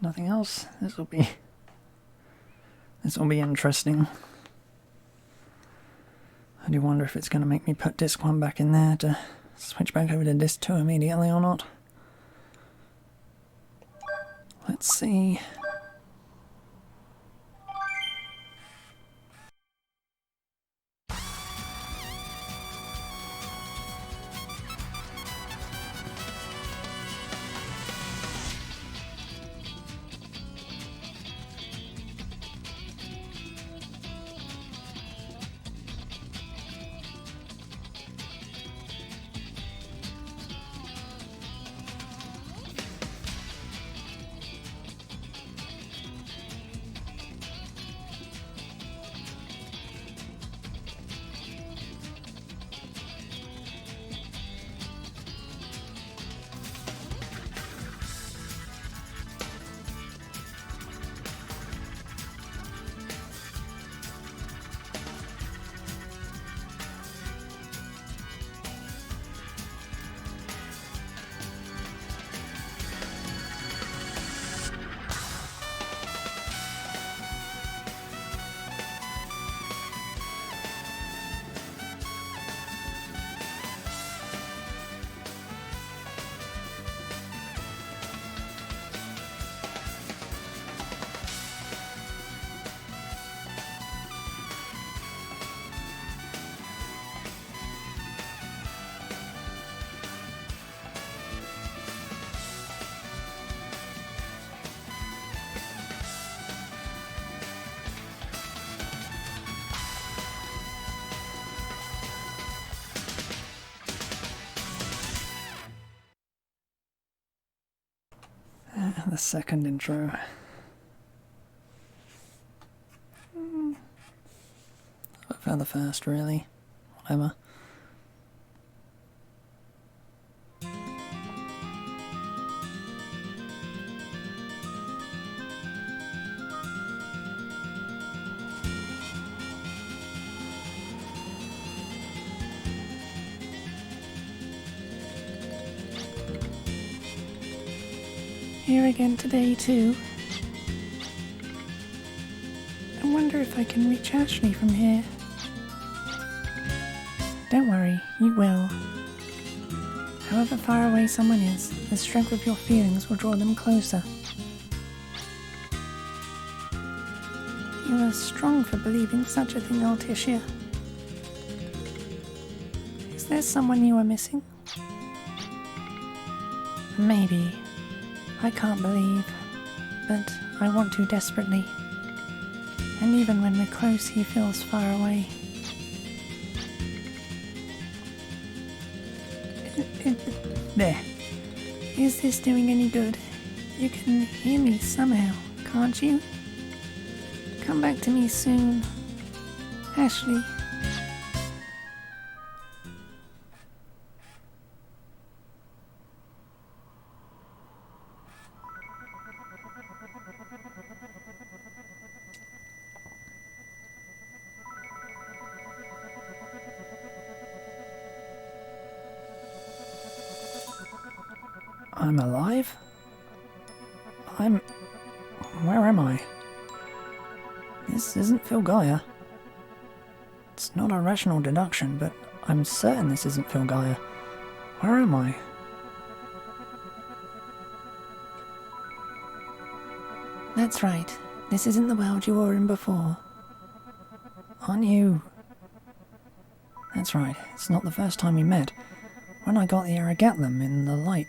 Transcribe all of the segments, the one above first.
nothing else. This will be interesting. I do wonder if it's going to make me put disc 1 back in there to switch back over to disc 2 immediately or not. Let's see. The second intro. I found the first, really. Whatever. Here again today, too. I wonder if I can reach Ashley from here. Don't worry, you will. However far away someone is, the strength of your feelings will draw them closer. You are strong for believing such a thing, Alticia. Is there someone you are missing? Maybe. I can't believe, but I want to desperately. And even when we're close, he feels far away. There. Is this doing any good? You can hear me somehow, can't you? Come back to me soon. Ashley. I'm alive? Where am I? This isn't Filgaia. It's not a rational deduction, but I'm certain this isn't Filgaia. Where am I? That's right. This isn't the world you were in before. Aren't you? That's right. It's not the first time we met. When I got the Arigatlum in the light,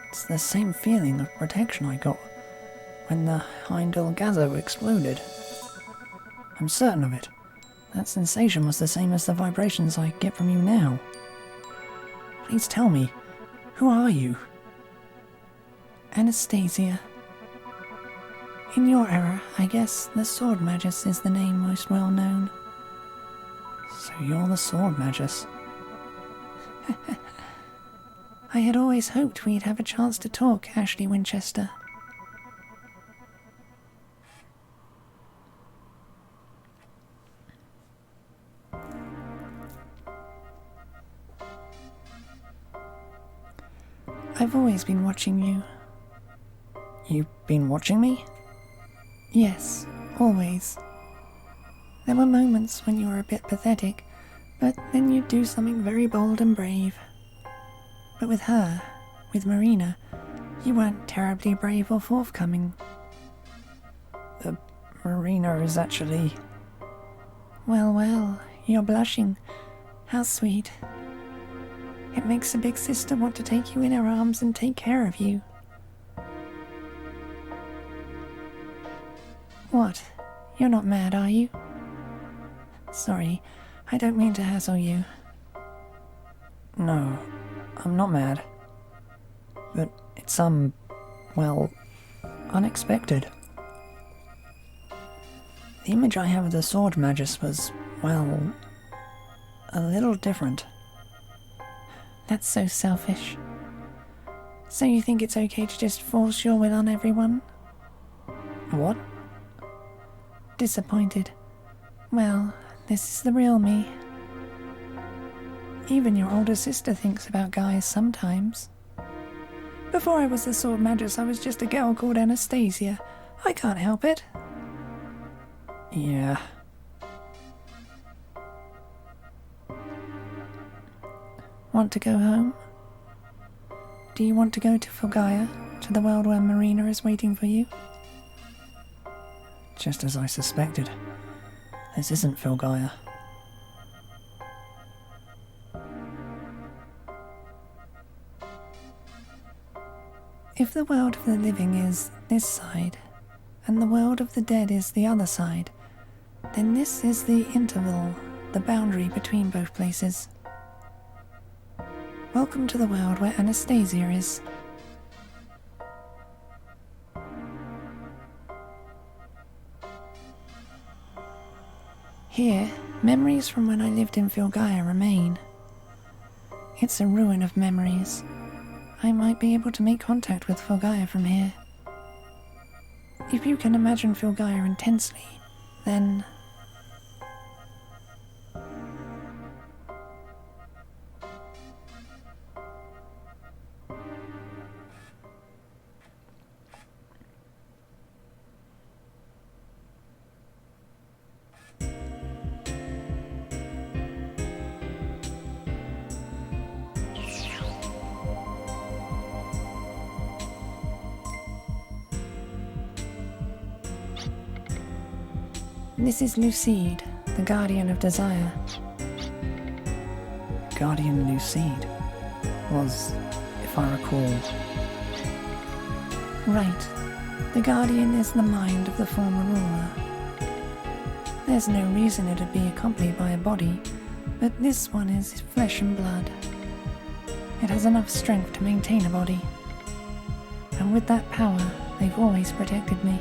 It's the same feeling of protection I got when the Heimdall Gazo exploded. I'm certain of it. That sensation was the same as the vibrations I get from you now. Please tell me, who are you? Anastasia. In your era, I guess the Sword Magus is the name most well known. So you're the Sword Magus. I had always hoped we'd have a chance to talk, Ashley Winchester. I've always been watching you. You've been watching me? Yes, always. There were moments when you were a bit pathetic, but then you'd do something very bold and brave. But with her, with Marina, you weren't terribly brave or forthcoming. Marina is actually... Well, you're blushing. How sweet. It makes a big sister want to take you in her arms and take care of you. What? You're not mad, are you? Sorry, I don't mean to hassle you. No, I'm not mad. But it's, well, unexpected. The image I have of the Sword Magus was, well, a little different. That's so selfish. So you think it's okay to just force your will on everyone? What? Disappointed. Well, this is the real me. Even your older sister thinks about guys sometimes. Before I was the Sword Magus, I was just a girl called Anastasia. I can't help it. Yeah. Want to go home? Do you want to go to Fulgaia, to the world where Marina is waiting for you? Just as I suspected. This isn't Fulgaia. If the world of the living is this side, and the world of the dead is the other side, then this is the interval, the boundary between both places. Welcome to the world where Anastasia is. Here, memories from when I lived in Fulgaia remain. It's a ruin of memories. I might be able to make contact with Fulgaia from here. If you can imagine Fulgaia intensely, then... This is Lucide, the Guardian of Desire. Guardian Lucide was, if I recall... Right. The Guardian is the mind of the former ruler. There's no reason it would be accompanied by a body, but this one is flesh and blood. It has enough strength to maintain a body. And with that power, they've always protected me.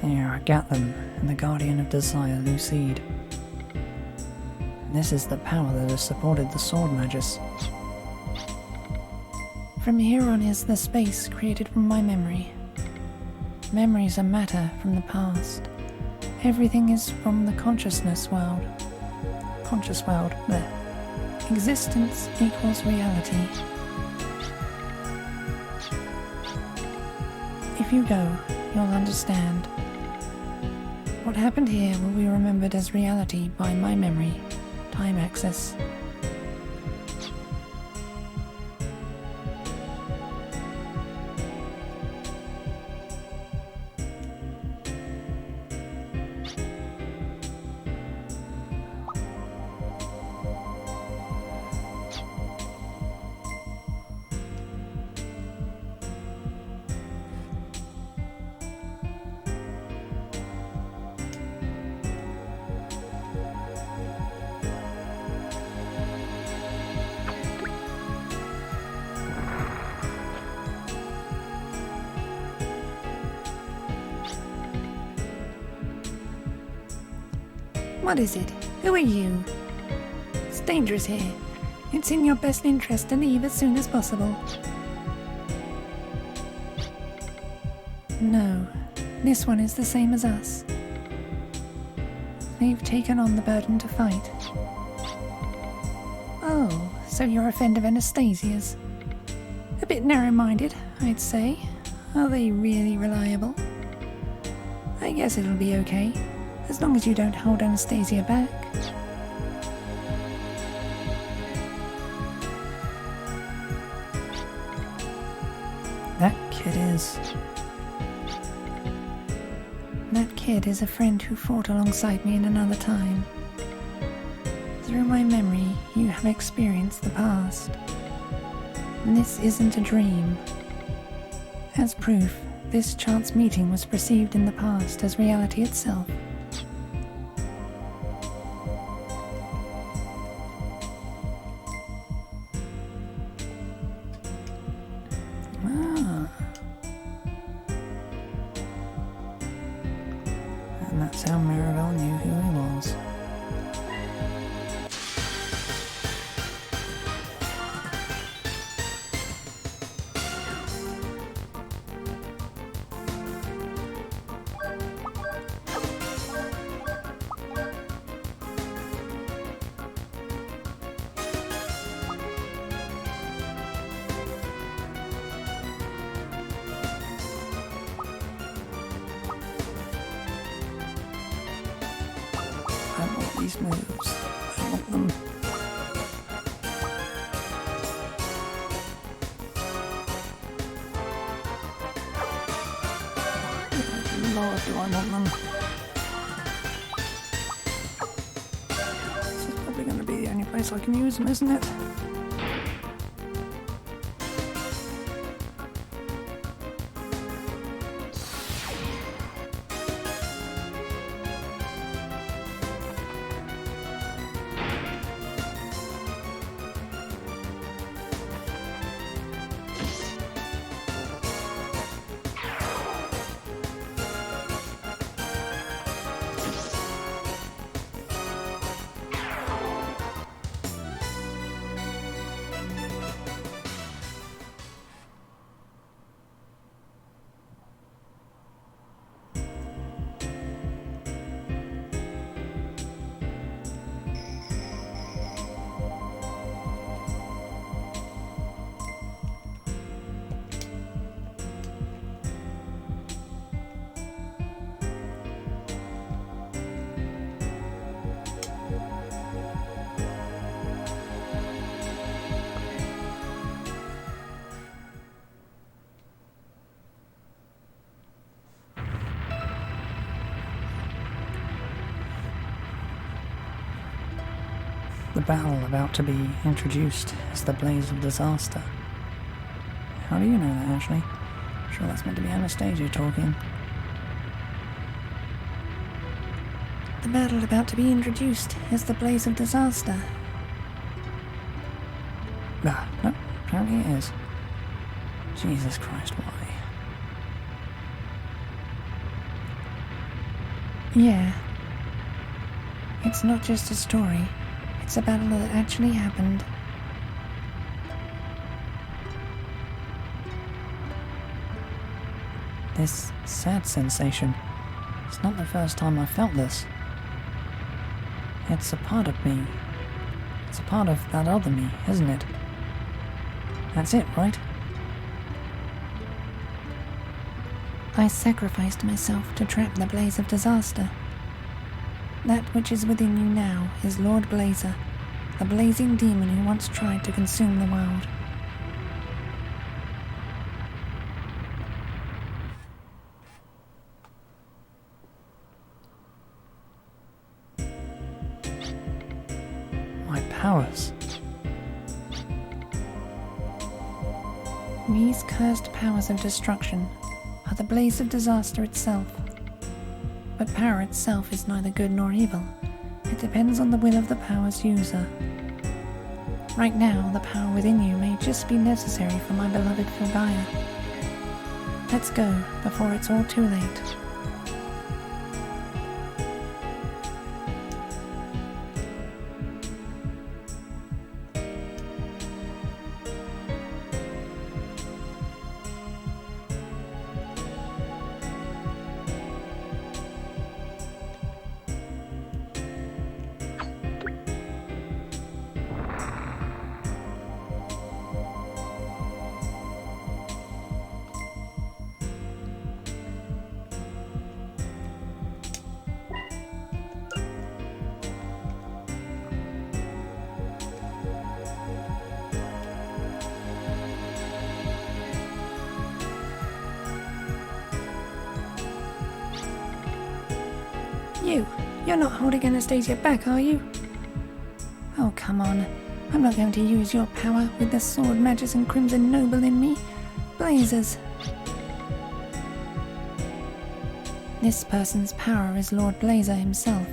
Yeah, I got them, and the Guardian of Desire, Lucide. This is the power that has supported the Sword Magus. From here on is the space created from my memory. Memories are matter from the past. Everything is from the consciousness world. Conscious world, there. Existence equals reality. If you go, you'll understand. What happened here will be remembered as reality by my memory, time access. What is it? Who are you? It's dangerous here. It's in your best interest to leave as soon as possible. No, this one is the same as us. They've taken on the burden to fight. Oh, so you're a friend of Anastasia's. A bit narrow-minded, I'd say. Are they really reliable? I guess it'll be okay, as long as you don't hold Anastasia back. That kid is a friend who fought alongside me in another time. Through my memory, you have experienced the past. This isn't a dream. As proof, this chance meeting was perceived in the past as reality itself. Ah. And that's how Mirabelle knew who he was. I want these moves. I want them. Lord, do I want them. This is probably going to be the only place I can use them, isn't it? The battle about to be introduced is the blaze of disaster. How do you know that, Ashley? Sure, that's meant to be Anastasia talking. The battle about to be introduced is the blaze of disaster. Ah, no, apparently it is. Jesus Christ, why? Yeah. It's not just a story. It's a battle that actually happened. This sad sensation. It's not the first time I felt this. It's a part of me. It's a part of that other me, isn't it? That's it, right? I sacrificed myself to trap the blaze of disaster. That which is within you now is Lord Blazer, the blazing demon who once tried to consume the world. My powers. These cursed powers of destruction are the blaze of disaster itself. But power itself is neither good nor evil. It depends on the will of the power's user. Right now, the power within you may just be necessary for my beloved Filgaia. Let's go, before it's all too late. You're not holding Anastasia back, are you? Oh, come on. I'm not going to use your power with the sword magus and crimson noble in me. Blazers. This person's power is Lord Blazer himself.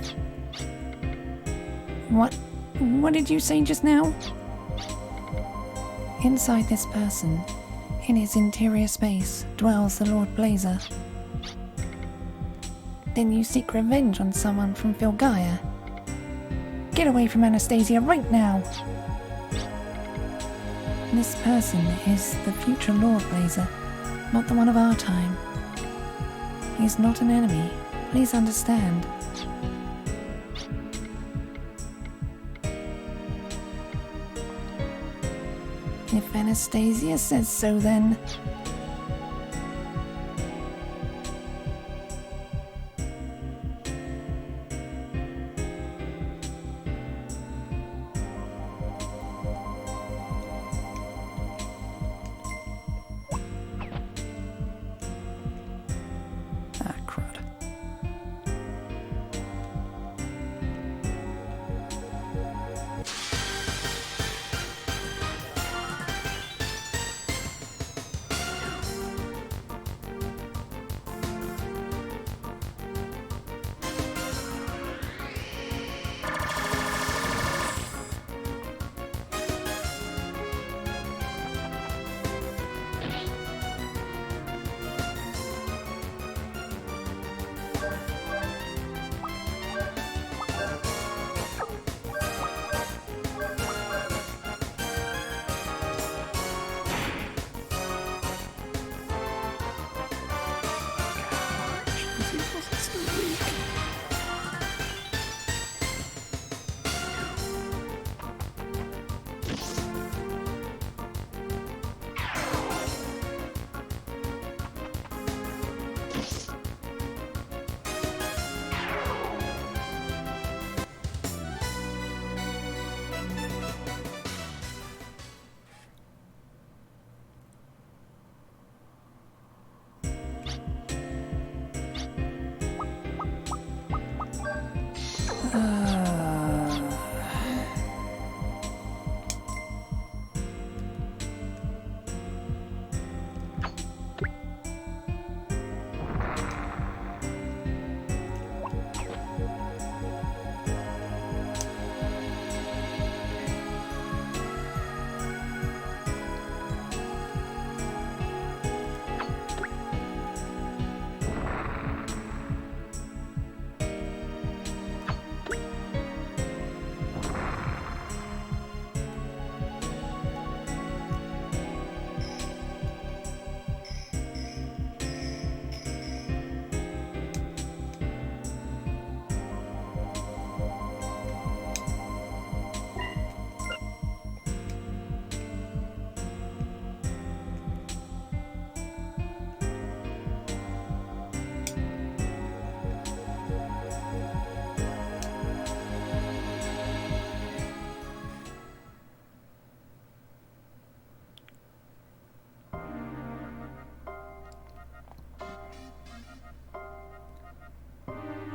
What did you say just now? Inside this person, in his interior space, dwells the Lord Blazer. Then you seek revenge on someone from Filgaia. Get away from Anastasia right now! This person is the future Lord Blazer, not the one of our time. He's not an enemy, please understand. If Anastasia says so, then... Ah, crud.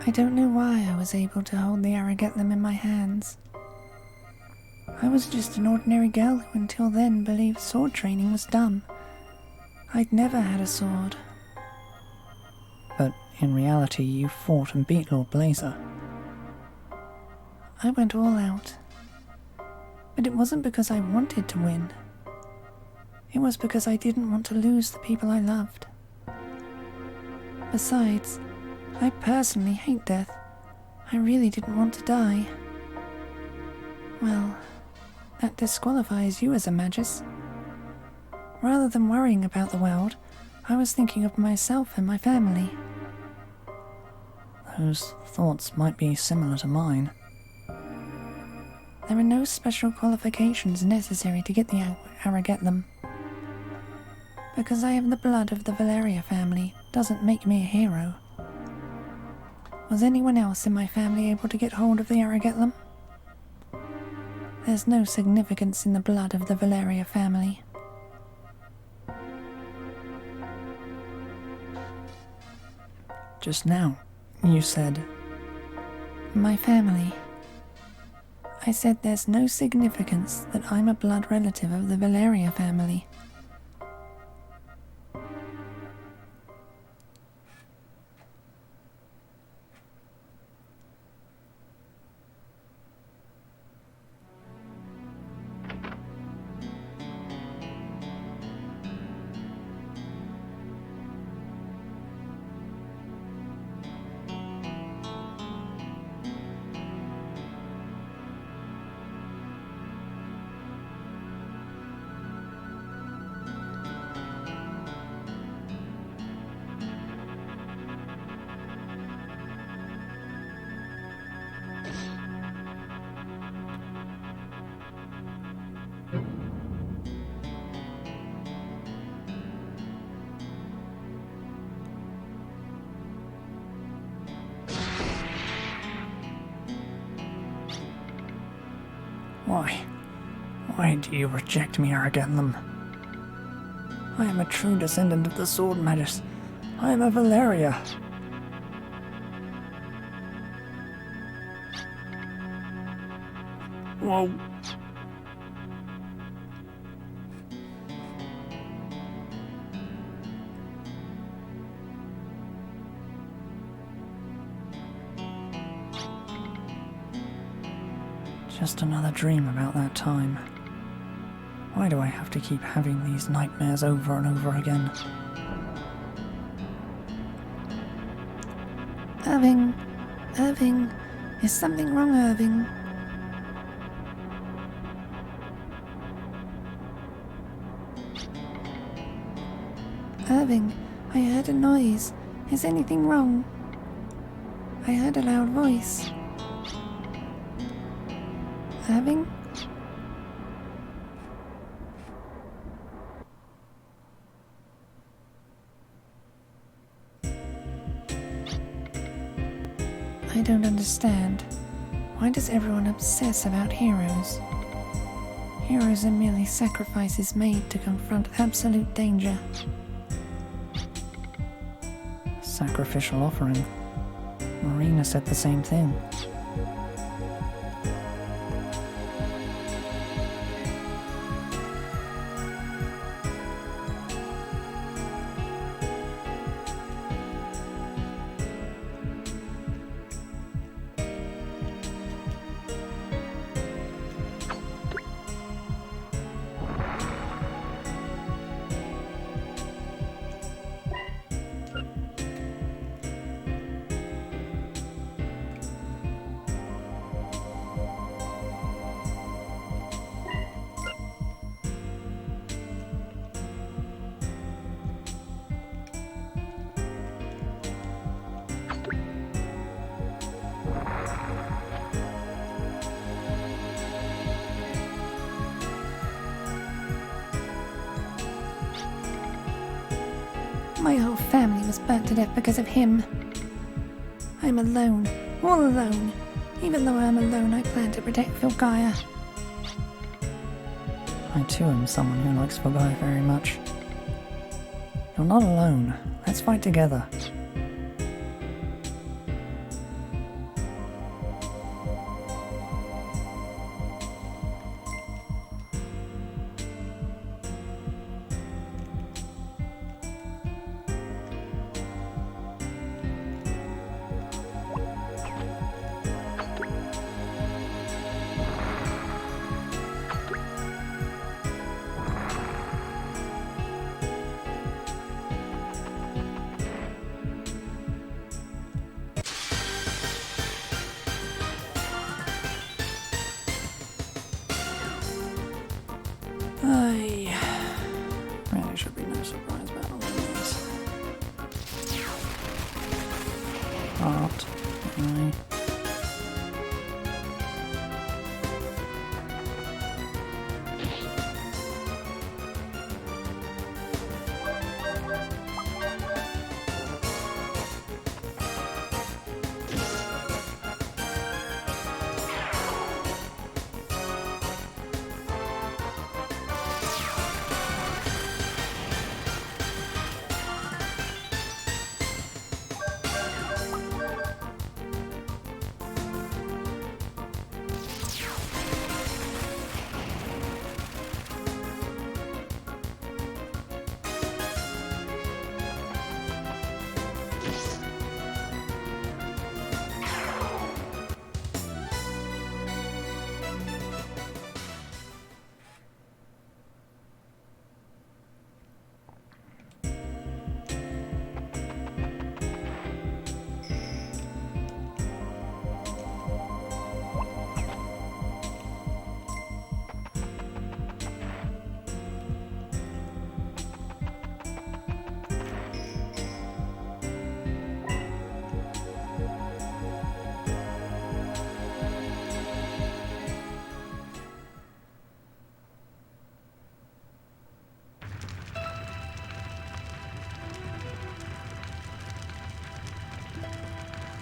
I don't know why I was able to hold the Aragetlum in my hands. I was just an ordinary girl who until then believed sword training was dumb. I'd never had a sword. But in reality, you fought and beat Lord Blazer. I went all out. But it wasn't because I wanted to win. It was because I didn't want to lose the people I loved. Besides, I personally hate death. I really didn't want to die. Well, that disqualifies you as a magus. Rather than worrying about the world, I was thinking of myself and my family. Those thoughts might be similar to mine. There are no special qualifications necessary to get the Aragetlum. Because I have the blood of the Valeria family doesn't make me a hero. Was anyone else in my family able to get hold of the Aragetlum? There's no significance in the blood of the Valeria family. Just now, you said My family. I said there's no significance that I'm a blood relative of the Valeria family. Why do you reject me, Arganthum? I am a true descendant of the Sword Magus. I am a Valeria. Whoa. Just another dream about that time. Why do I have to keep having these nightmares over and over again? Irving, is something wrong, Irving? Irving, I heard a noise. Is anything wrong? I heard a loud voice. Irving? I don't understand. Why does everyone obsess about heroes? Heroes are merely sacrifices made to confront absolute danger. Sacrificial offering. Marina said the same thing. My whole family was burnt to death because of him. I'm alone, all alone. Even though I'm alone, I plan to protect Filgaia. I too am someone who likes Filgaia very much. You're not alone. Let's fight together. Really should be no surprise battle in this. Art.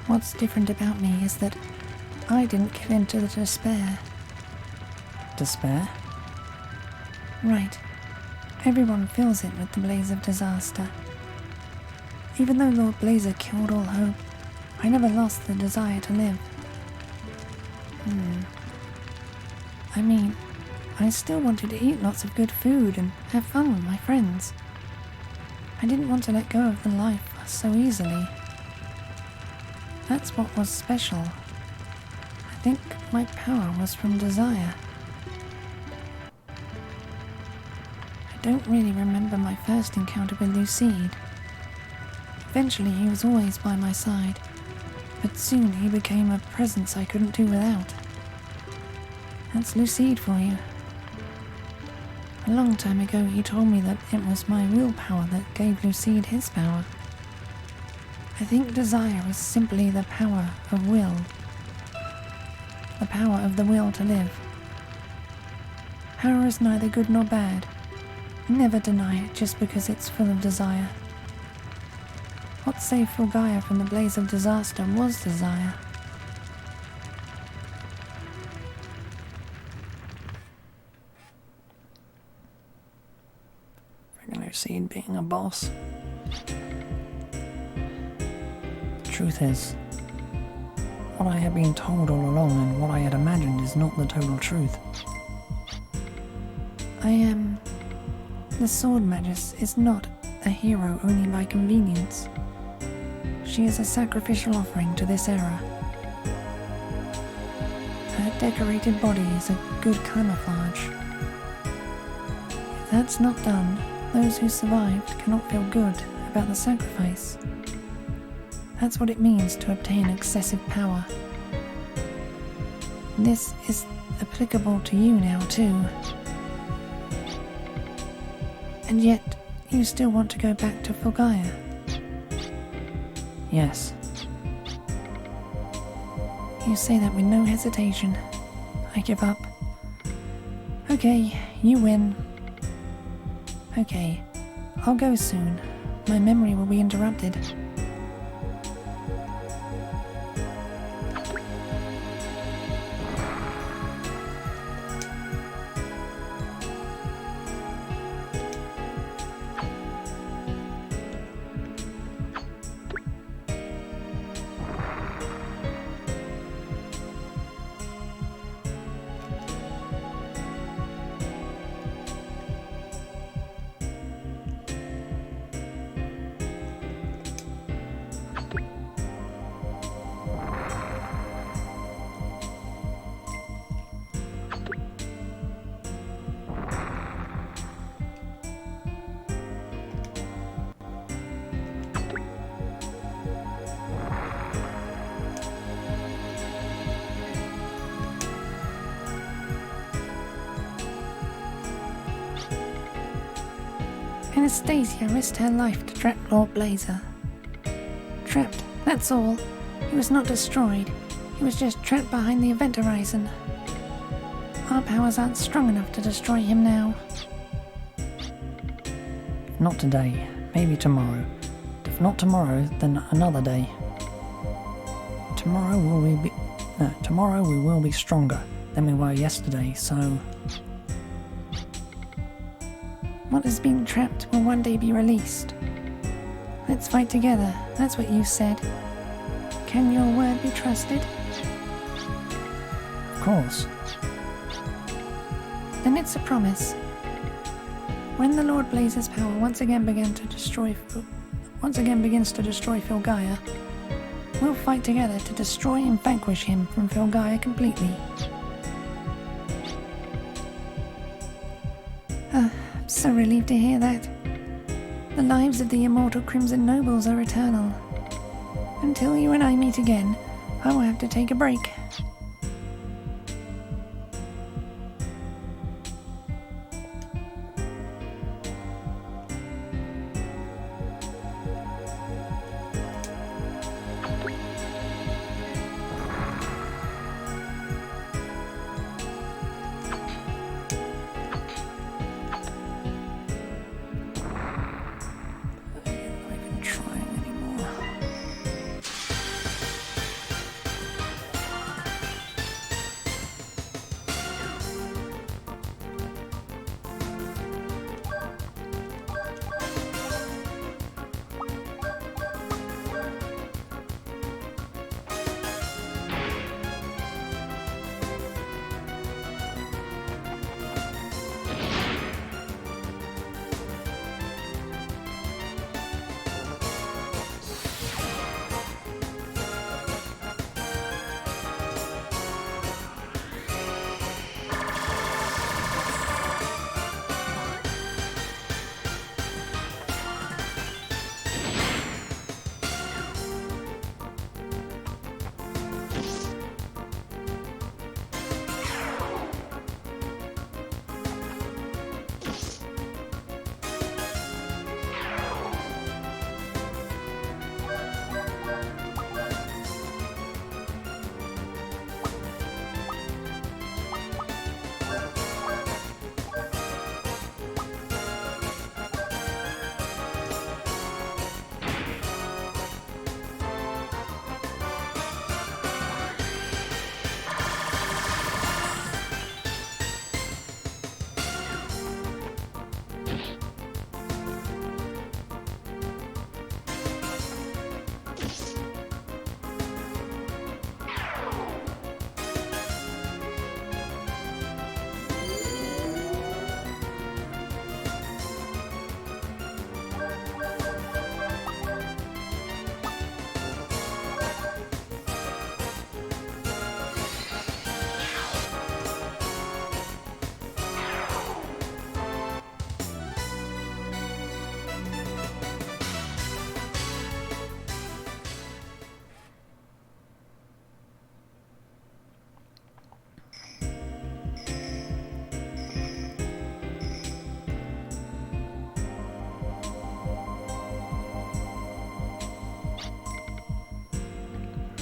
What's different about me is that I didn't give in to the despair. Despair? Right. Everyone feels it with the blaze of disaster. Even though Lord Blazer killed all hope, I never lost the desire to live. I mean, I still wanted to eat lots of good food and have fun with my friends. I didn't want to let go of the life so easily. That's what was special. I think my power was from desire. I don't really remember my first encounter with Lucide. Eventually he was always by my side, but soon he became a presence I couldn't do without. That's Lucide for you. A long time ago he told me that it was my willpower that gave Lucide his power. I think desire is simply the power of will. The power of the will to live. Power is neither good nor bad. Never deny it just because it's full of desire. What saved Fulgaia from the blaze of disaster was desire. Lucide being a boss. The truth is, what I had been told all along and what I had imagined is not the total truth. The Sword Magus is not a hero only by convenience. She is a sacrificial offering to this era. Her decorated body is a good camouflage. If that's not done, those who survived cannot feel good about the sacrifice. That's what it means to obtain excessive power. This is applicable to you now too. And yet, you still want to go back to Fulgaia? Yes. You say that with no hesitation. I give up. Okay, you win. Okay, I'll go soon. My memory will be interrupted. Anastasia risked her life to trap Lord Blazer. Trapped, that's all. He was not destroyed. He was just trapped behind the event horizon. Our powers aren't strong enough to destroy him now. Not today, maybe tomorrow. If not tomorrow, then another day. Tomorrow we will be stronger than we were yesterday, so... What has been trapped will one day be released. Let's fight together, that's what you said. Can your word be trusted? Of course. Then it's a promise. When the Lord Blazer's power once again began to destroy once again begins to destroy Filgaia, we'll fight together to destroy and vanquish him from Filgaia completely. I'm so relieved to hear that. The lives of the immortal Crimson Nobles are eternal. Until you and I meet again, I will have to take a break.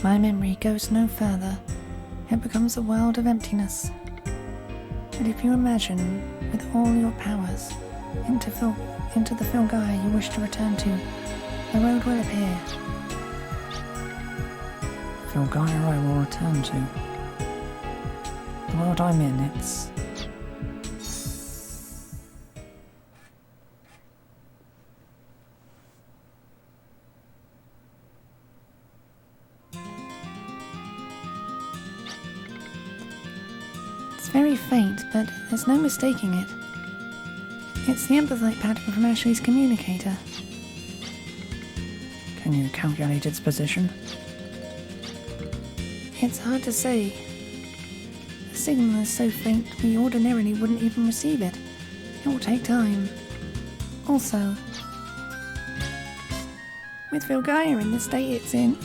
My memory goes no further. It becomes a world of emptiness. But if you imagine, with all your powers, into the Filgaia you wish to return to, the road will appear. Filgaia I will return to. The world I'm in, it's... It's very faint, but there's no mistaking it. It's the empathite pattern from Ashley's communicator. Can you calculate its position? It's hard to say. The signal is so faint we ordinarily wouldn't even receive it. It will take time. Also, with Filgaia in the state it's in...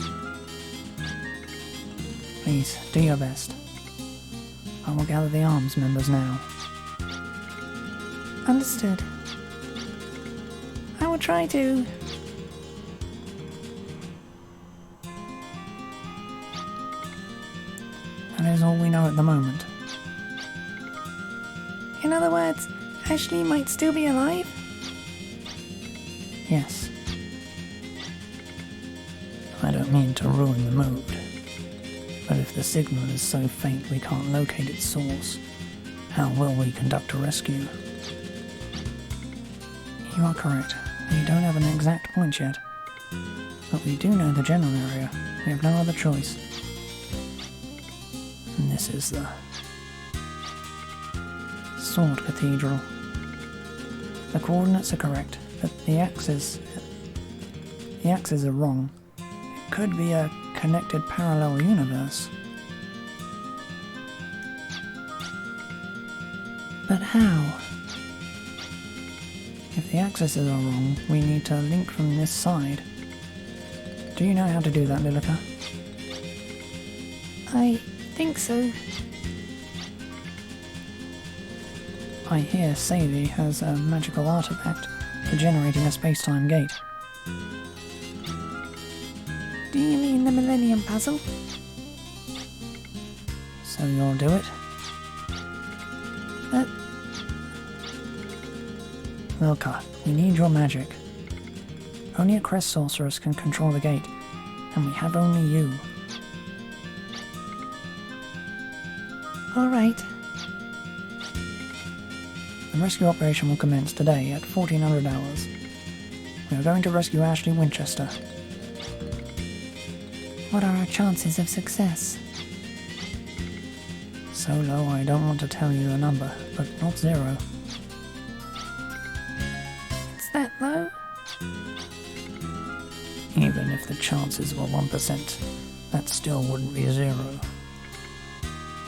Please, do your best. I will gather the arms members now. Understood. I will try to... That is all we know at the moment. In other words, Ashley might still be alive? Yes. I don't mean to ruin the mood, but if the signal is so faint we can't locate its source, how will we conduct a rescue? You are correct. We don't have an exact point yet, but we do know the general area. We have no other choice. And this is the Sword Cathedral. The coordinates are correct, but the axis... The axes are wrong. It could be a connected parallel universe. But how? If the axes are wrong, we need to link from this side. Do you know how to do that, Lilica? I think so. I hear Sadie has a magical artifact for generating a space-time gate. Do you mean the Millennium Puzzle? So you'll do it? Lilica, we need your magic. Only a Crest Sorceress can control the gate, and we have only you. Alright. The rescue operation will commence today at 1400 hours. We are going to rescue Ashley Winchester. What are our chances of success? So low I don't want to tell you the number, but not zero. It's that low? Even if the chances were 1%, that still wouldn't be zero.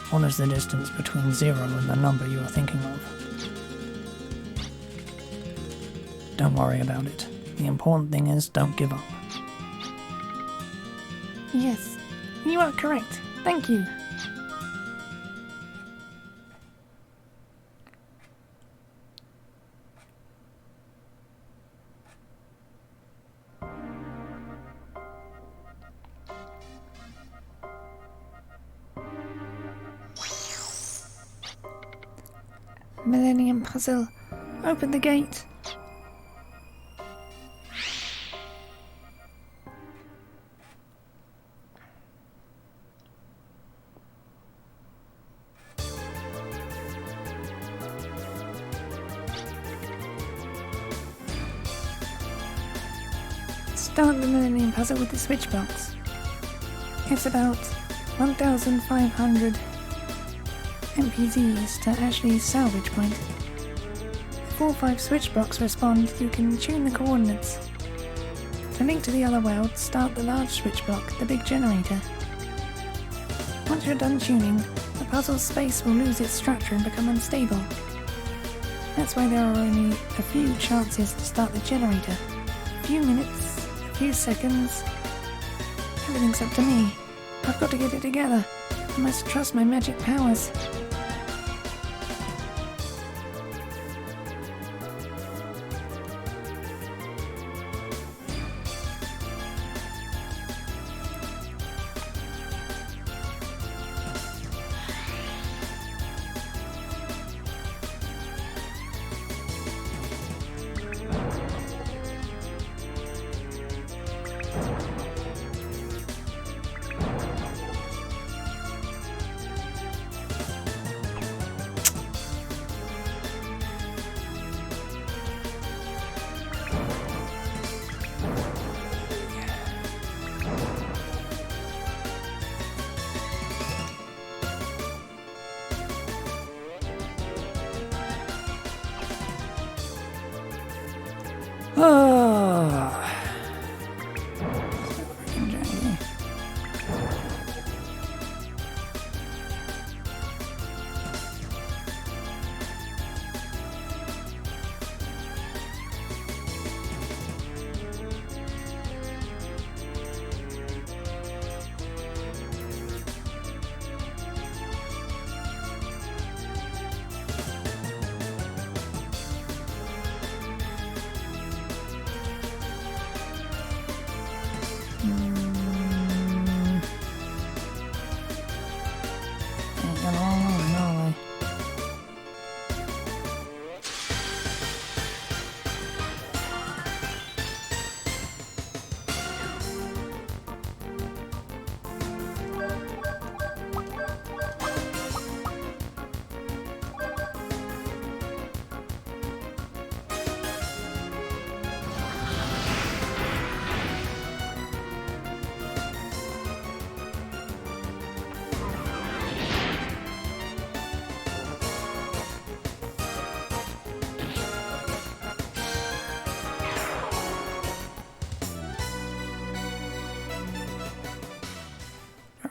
What is the distance between 0 and the number you are thinking of? Don't worry about it. The important thing is don't give up. Yes, you are correct. Thank you. Millennium Puzzle, open the gate. Start the Millennium Puzzle with the switch box. It's about 1,500 MPZs to Ashley's salvage point. If all 5 switch blocks respond, you can tune the coordinates. To link to the other world, start the large switch block, the big generator. Once you're done tuning, the puzzle's space will lose its structure and become unstable. That's why there are only a few chances to start the generator. A few minutes, a few seconds. Everything's up to me. I've got to get it together. I must trust my magic powers. Ah.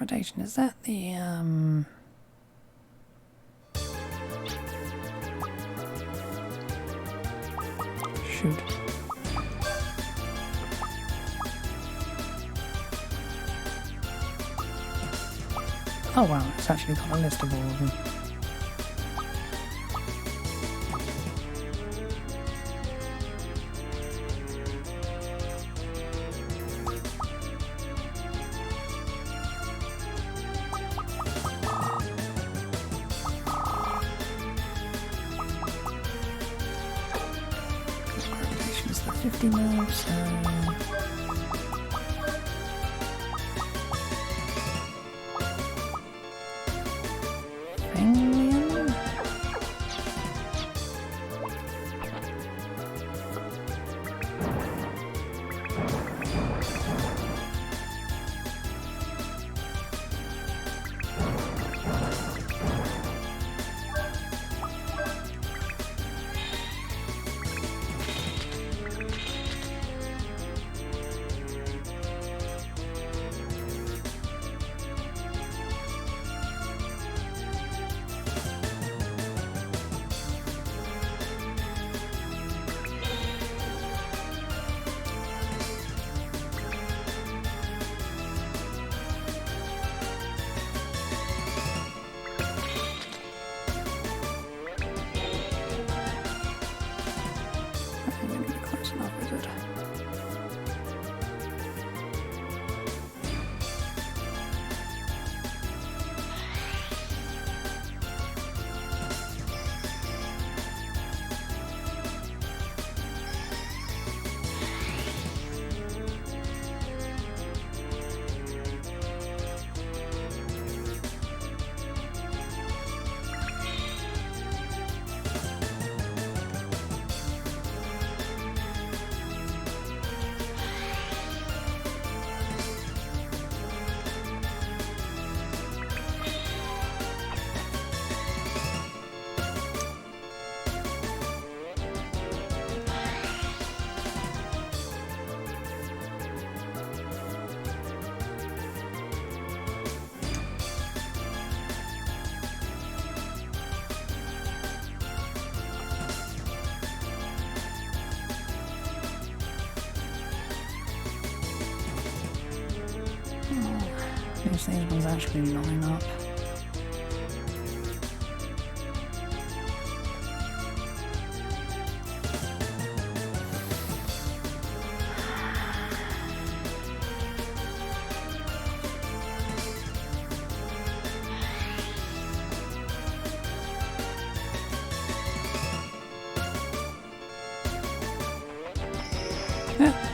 gravitation, is that the, shoot. Oh wow, it's actually got a list of all of them. Gravitation is the 50 mil, so... Alien? These ones actually line up. Yeah.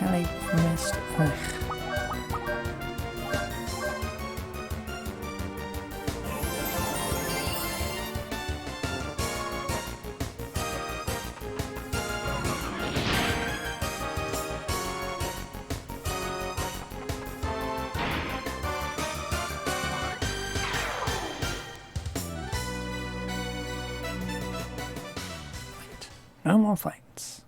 Really missed. Ugh. No more fights.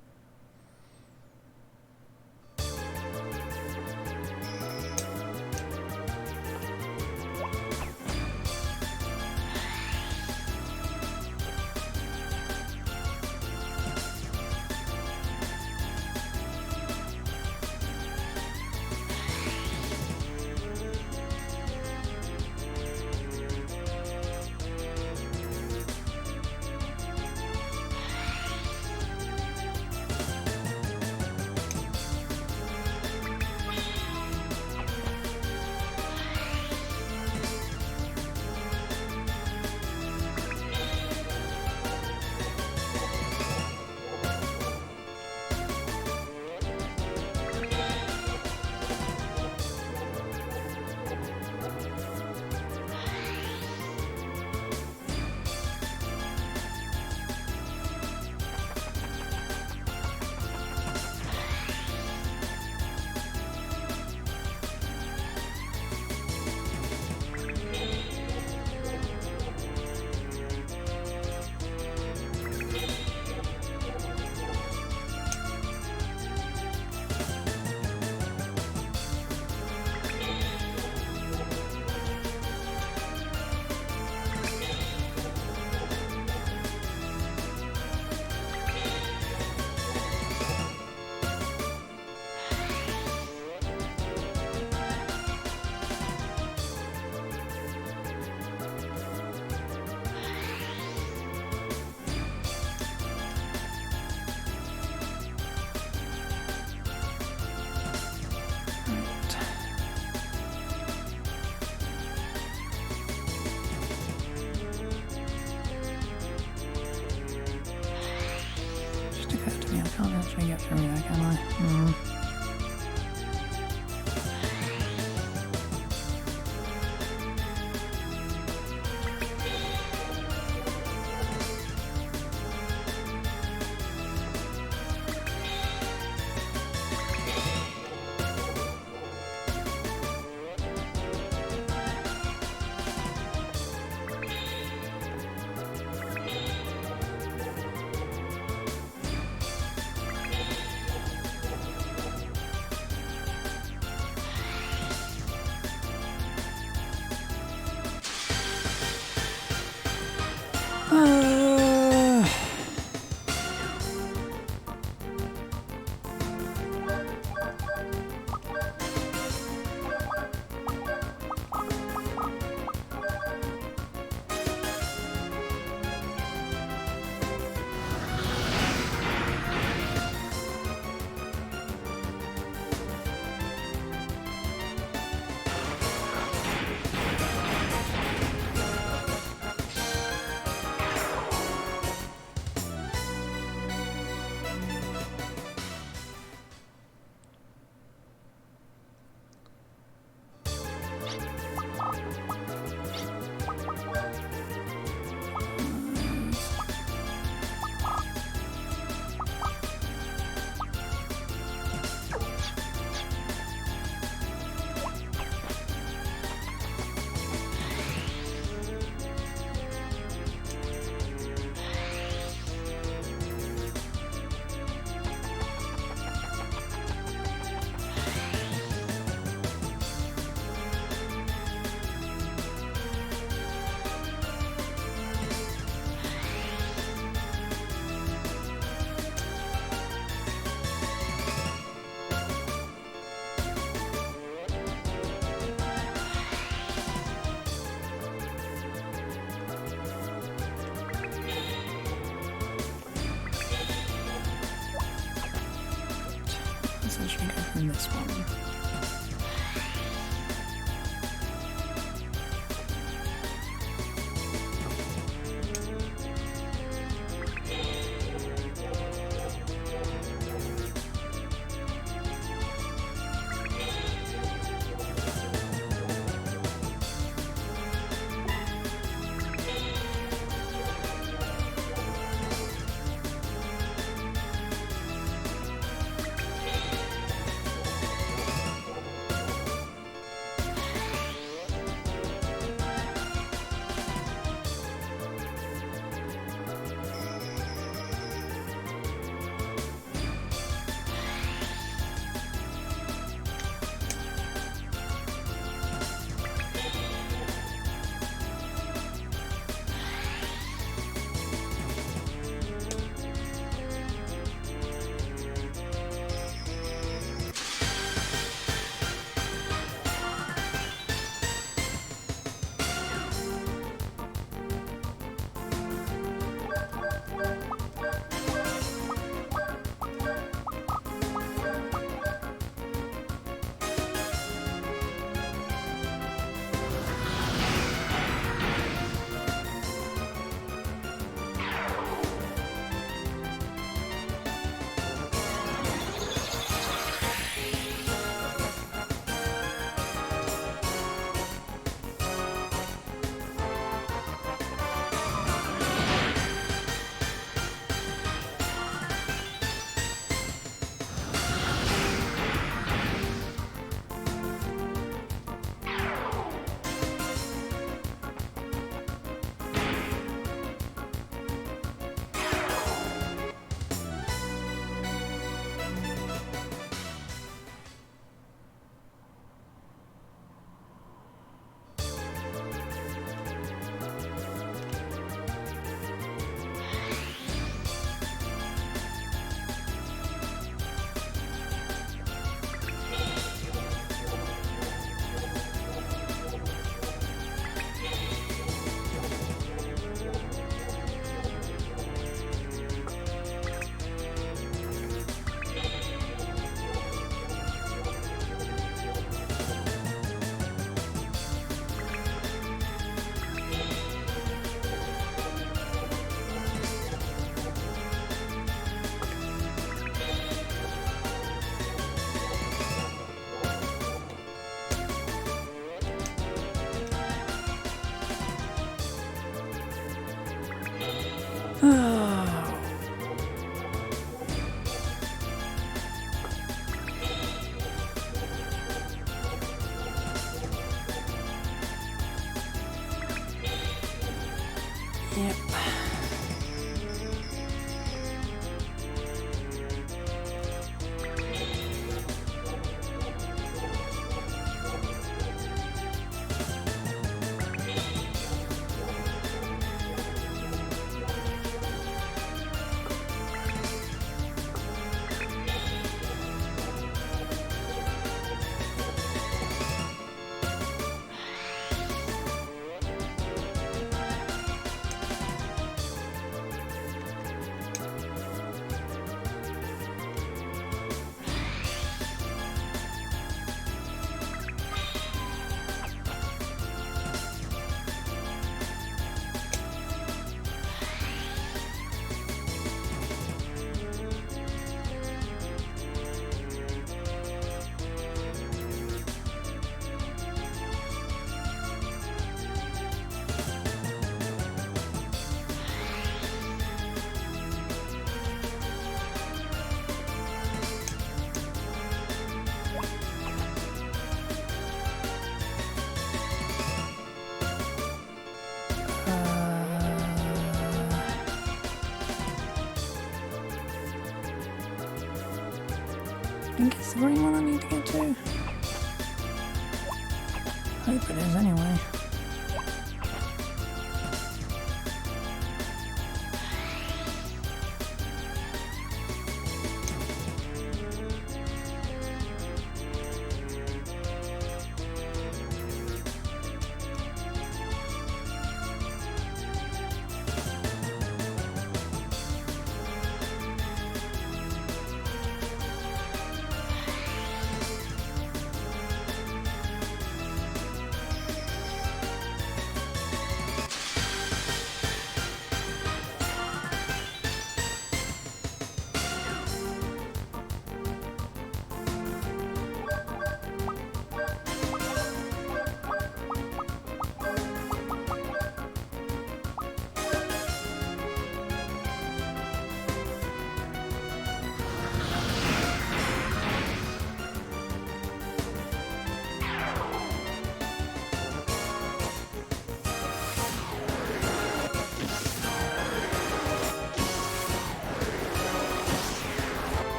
Can't actually get through there, can I? let's actually go through this one. Yep. I think it's the green one I need to get to. Hope it is anyway.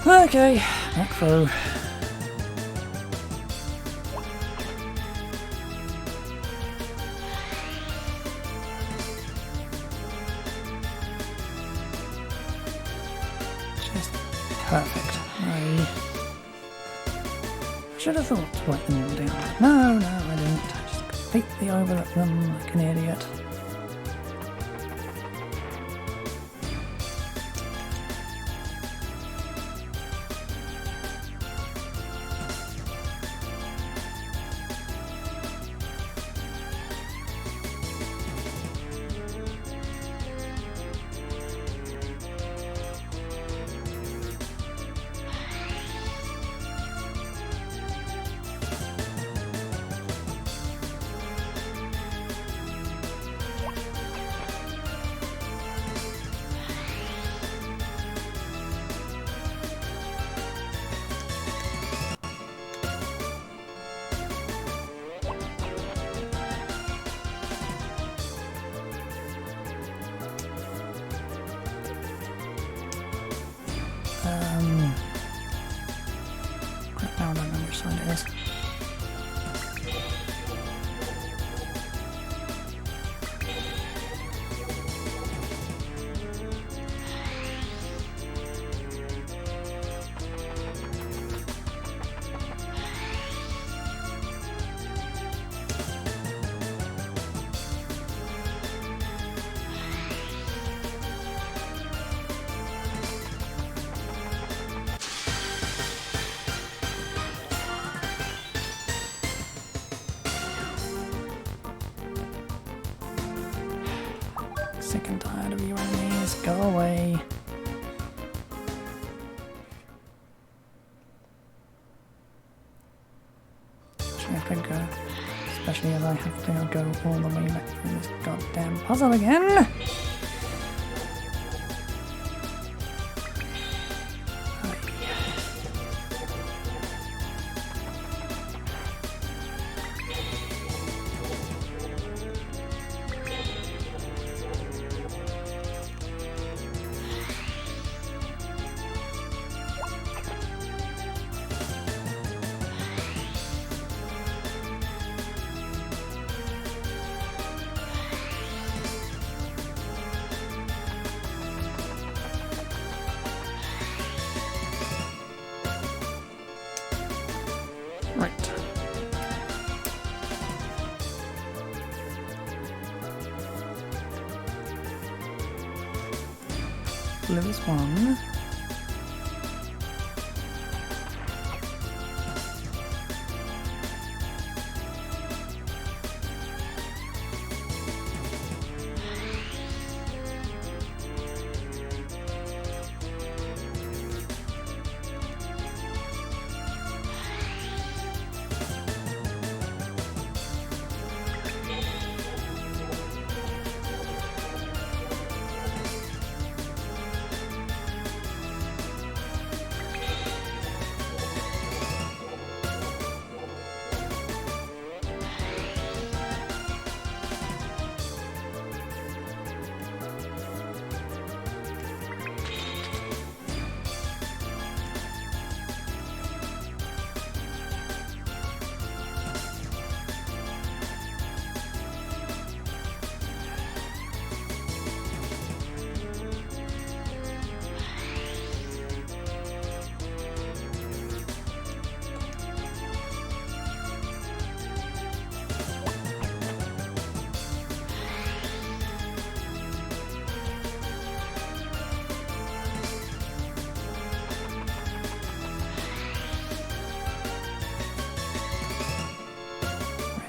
Okay, back through. Just perfect. I should have thought to write them all down. No, I didn't. I just completely overlooked them like an idiot. Crap, now I don't know which side it is. Sick and tired of you enemies. Go away. Actually, I could go. Especially as I have to go all the way back through this goddamn puzzle again. Right. Blue is one.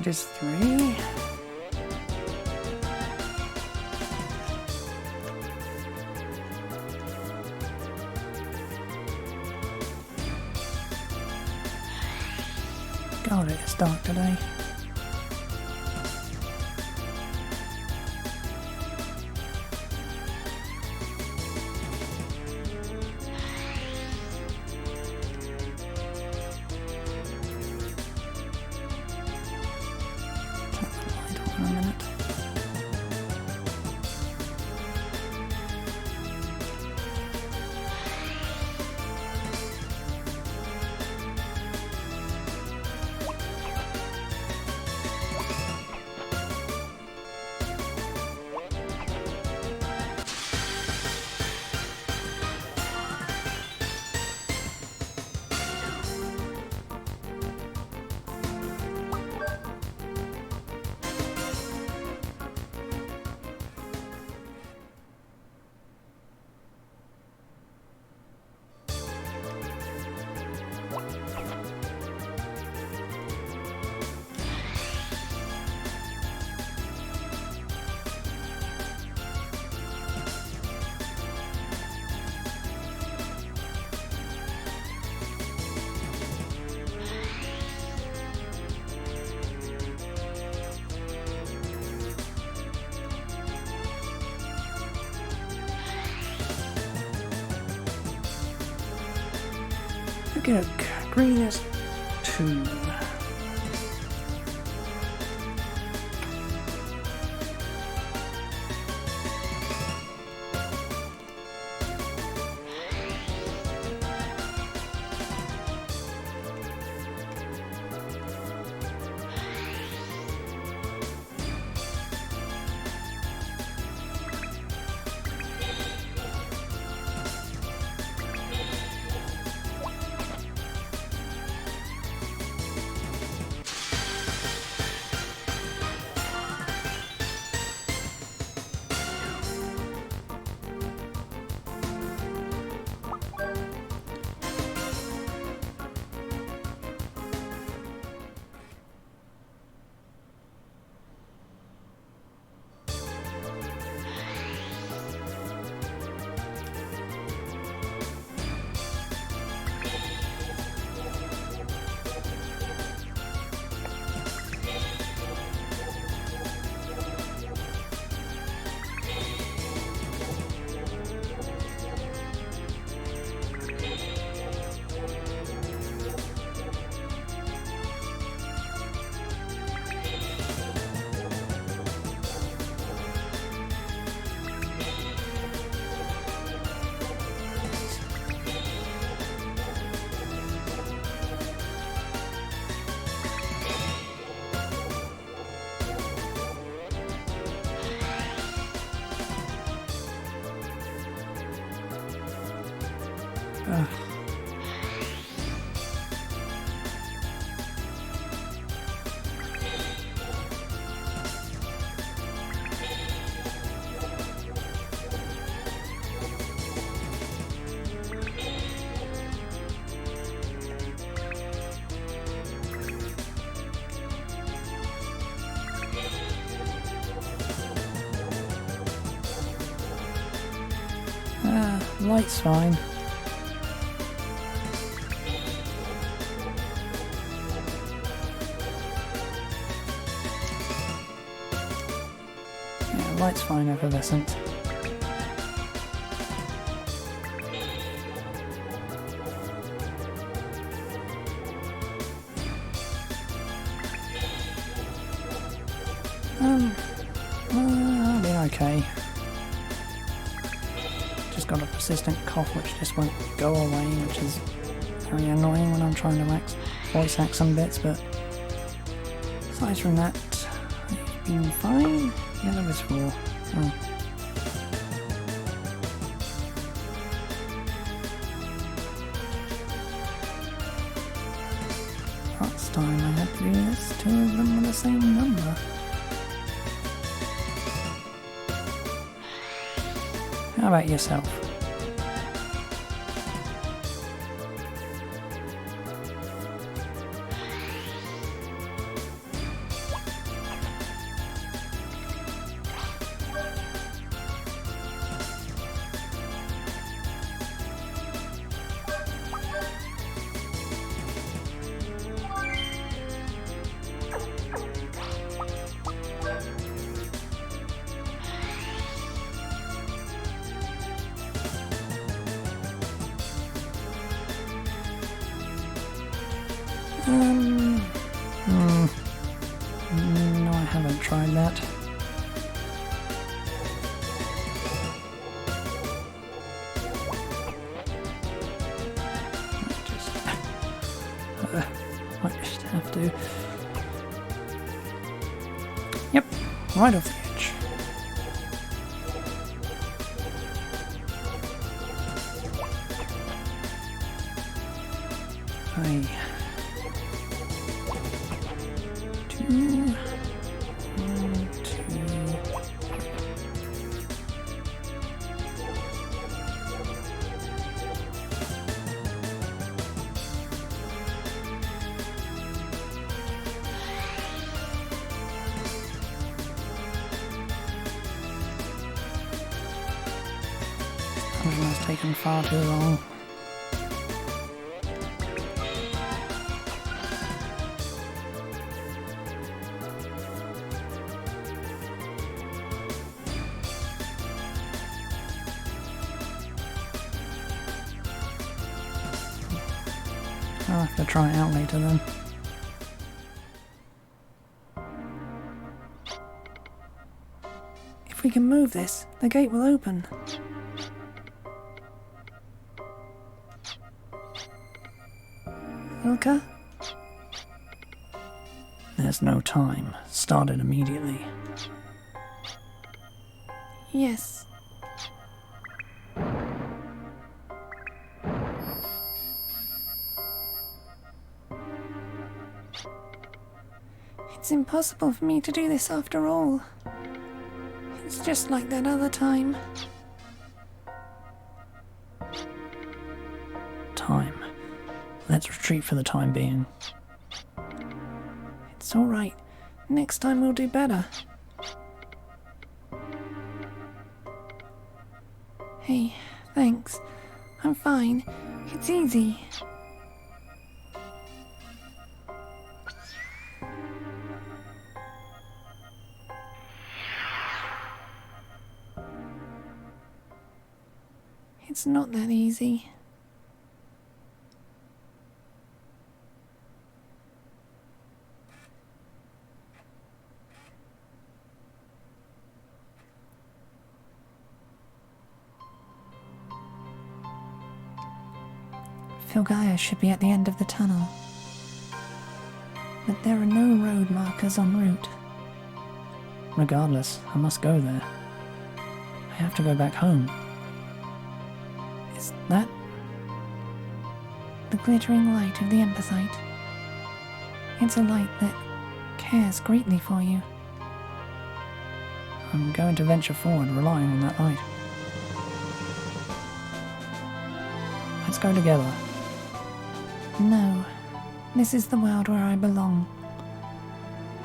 Red is 3. God, it is dark today. Turn the light on a minute. Okay, green is 2. Light's fine. Yeah, light's fine, effervescent. I've been okay. Just got a persistent cough which just won't go away, which is very annoying when I'm trying to voice act some bits, but aside from that, I've been fine. Yellow is 4. Oh. Last time I had to do this, 2 of them were the same number. How about yourself? No, I haven't tried that. Might just have to. Yep, right off the edge. Aye. 2, 1, 2. This has taken far too long. I'll have to try it out later then. If we can move this, the gate will open. Ilka? There's no time. Start it immediately. Yes. It's impossible for me to do this after all. It's just like that other time. Time. Let's retreat for the time being. It's alright. Next time we'll do better. Hey, thanks. I'm fine. It's easy. It's not that easy. Filgaia should be at the end of the tunnel. But there are no road markers en route. Regardless, I must go there. I have to go back home. Is that the glittering light of the Empathite? It's a light that cares greatly for you. I'm going to venture forward relying on that light. Let's go together. No, this is the world where I belong.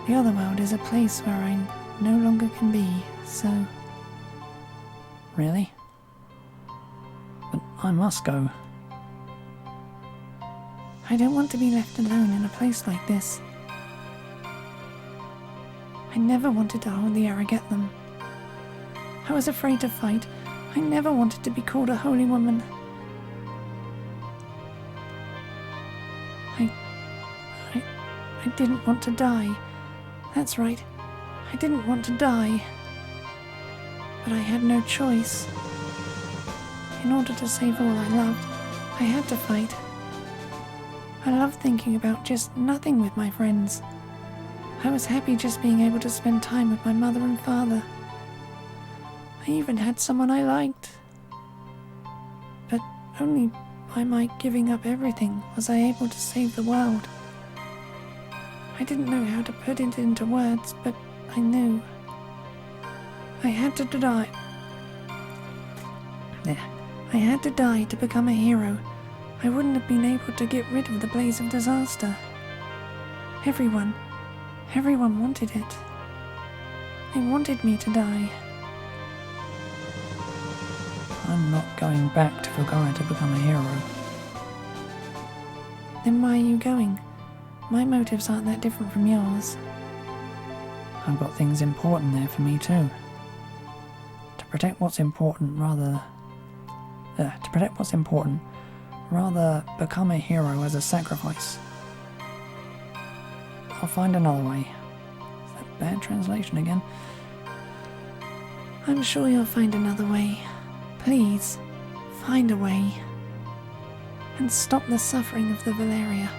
The other world is a place where I no longer can be, so... Really? But I must go. I don't want to be left alone in a place like this. I never wanted to hold the Aragethlum. I was afraid to fight. I never wanted to be called a holy woman. I didn't want to die. That's right. I didn't want to die. But I had no choice. In order to save all I loved, I had to fight. I loved thinking about just nothing with my friends. I was happy just being able to spend time with my mother and father. I even had someone I liked. But only by my giving up everything was I able to save the world. I didn't know how to put it into words, but I knew. I had to die. I had to die to become a hero. I wouldn't have been able to get rid of the blaze of disaster. Everyone wanted it. They wanted me to die. I'm not going back to Filgaia to become a hero. Then why are you going? My motives aren't that different from yours. I've got things important there for me too. To protect what's important rather become a hero as a sacrifice. I'll find another way. Is that bad translation again? I'm sure you'll find another way. Please, find a way. And stop the suffering of the Valeria.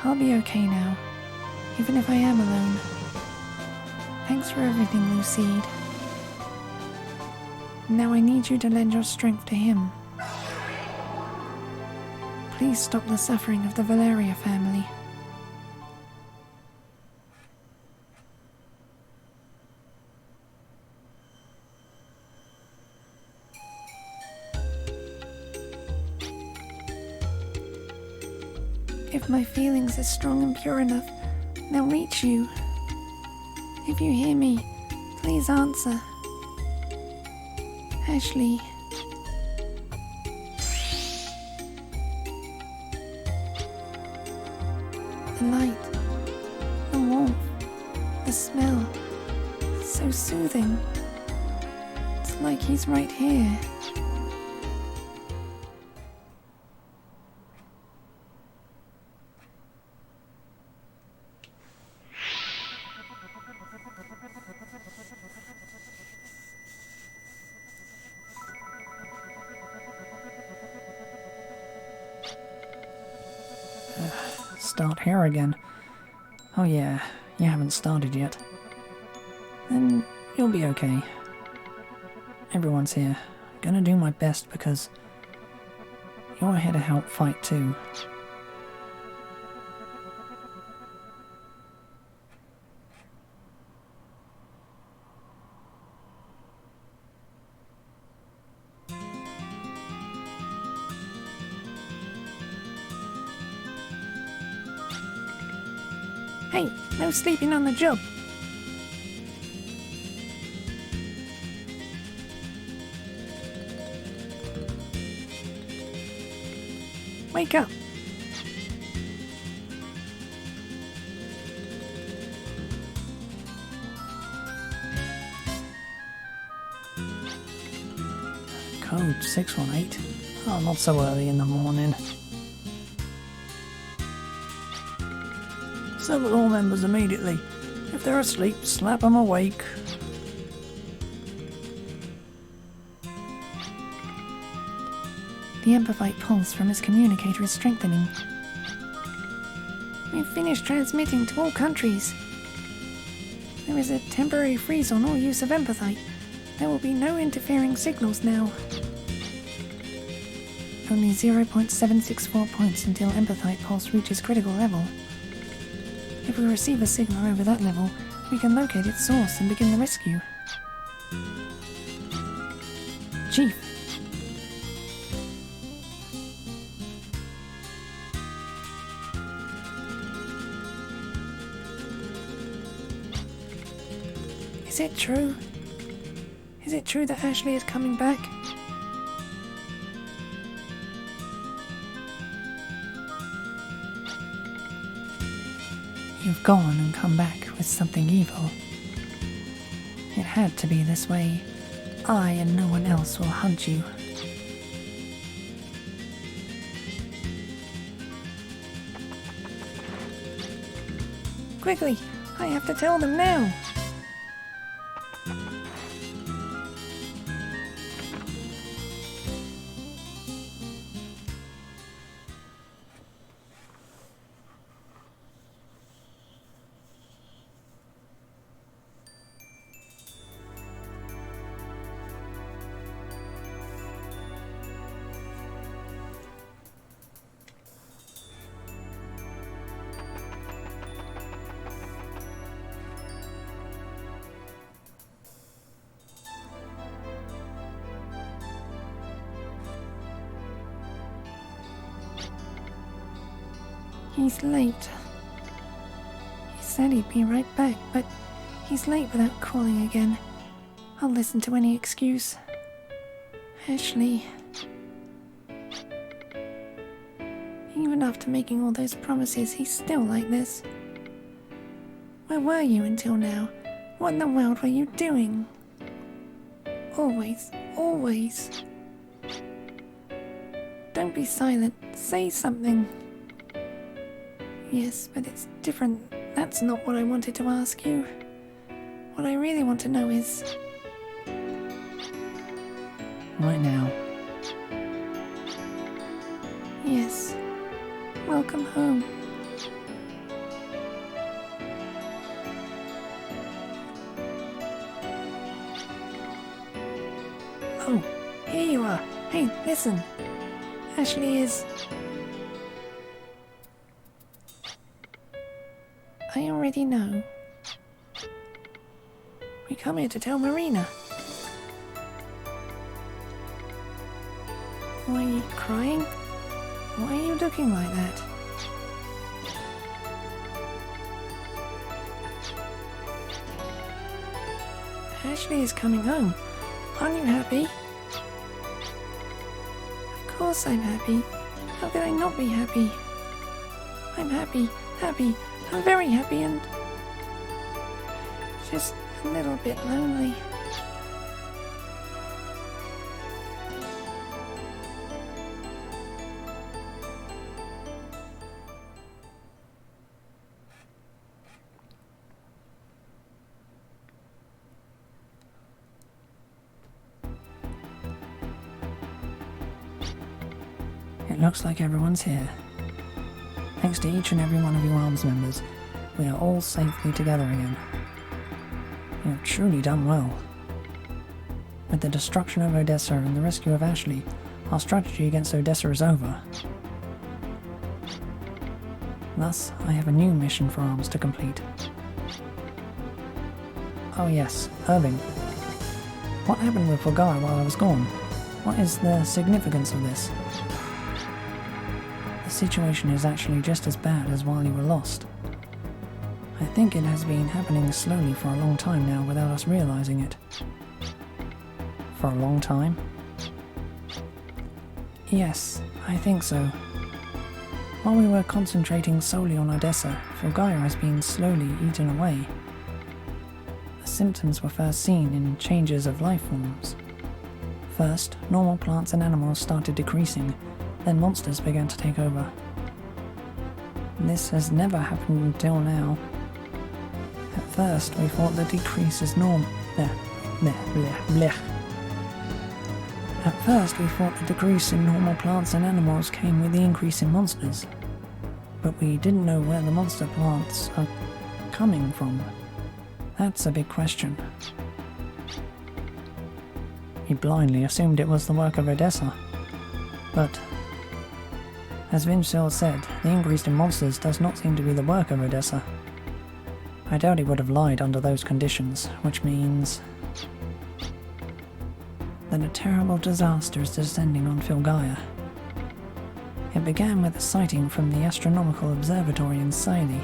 I'll be okay now, even if I am alone. Thanks for everything, Lucide. Now I need you to lend your strength to him. Please stop the suffering of the Valeria family. If my feelings are strong and pure enough, they'll reach you. If you hear me, please answer. Ashley. The light, the warmth, the smell, so soothing. It's like he's right here. Start here again. Oh yeah, you haven't started yet. Then you'll be okay. Everyone's here. I'm gonna do my best because you're here to help fight too. Hey, no sleeping on the job. Wake up. Code 618. Oh, not so early in the morning. Sever all members immediately. If they're asleep, slap them awake. The empathite pulse from his communicator is strengthening. We've finished transmitting to all countries. There is a temporary freeze on all use of empathite. There will be no interfering signals now. Only 0.764 points until empathite pulse reaches critical level. If we receive a signal over that level, we can locate its source and begin the rescue. Chief. Is it true? Is it true that Ashley is coming back? You've gone and come back with something evil. It had to be this way. I and no one else will hunt you. Quickly! I have to tell them now! He's late. He said he'd be right back, but he's late without calling again. I'll listen to any excuse. Ashley. Even after making all those promises, he's still like this. Where were you until now? What in the world were you doing? Always, always. Don't be silent. Say something. Yes, but it's different. That's not what I wanted to ask you. What I really want to know is... Right now. Yes. Welcome home. Oh, here you are. Hey, listen. Ashley is... I already know. We come here to tell Marina. Why are you crying? Why are you looking like that? Ashley is coming home. Aren't you happy? Of course I'm happy. How could I not be happy? I'm happy, happy. I'm very happy and just a little bit lonely. Looks like everyone's here. Thanks to each and every one of you arms members, we are all safely together again. You have truly done well. With the destruction of Odessa and the rescue of Ashley, our strategy against Odessa is over. Thus, I have a new mission for arms to complete. Oh yes, Irving. What happened with Fulgai while I was gone? What is the significance of this? The situation is actually just as bad as while you were lost. I think it has been happening slowly for a long time now without us realizing it. For a long time? Yes, I think so. While we were concentrating solely on Odessa, Fulgai has been slowly eaten away. The symptoms were first seen in changes of life forms. First, normal plants and animals started decreasing, then monsters began to take over. This has never happened until now. At first, we thought the decrease is normal. At first, we thought the decrease in normal plants and animals came with the increase in monsters. But we didn't know where the monster plants are coming from. That's a big question. We blindly assumed it was the work of Odessa. But, as Vinchil said, the increase in monsters does not seem to be the work of Odessa. I doubt he would have lied under those conditions, which means that a terrible disaster is descending on Fulgai. It began with a sighting from the Astronomical Observatory in Siley.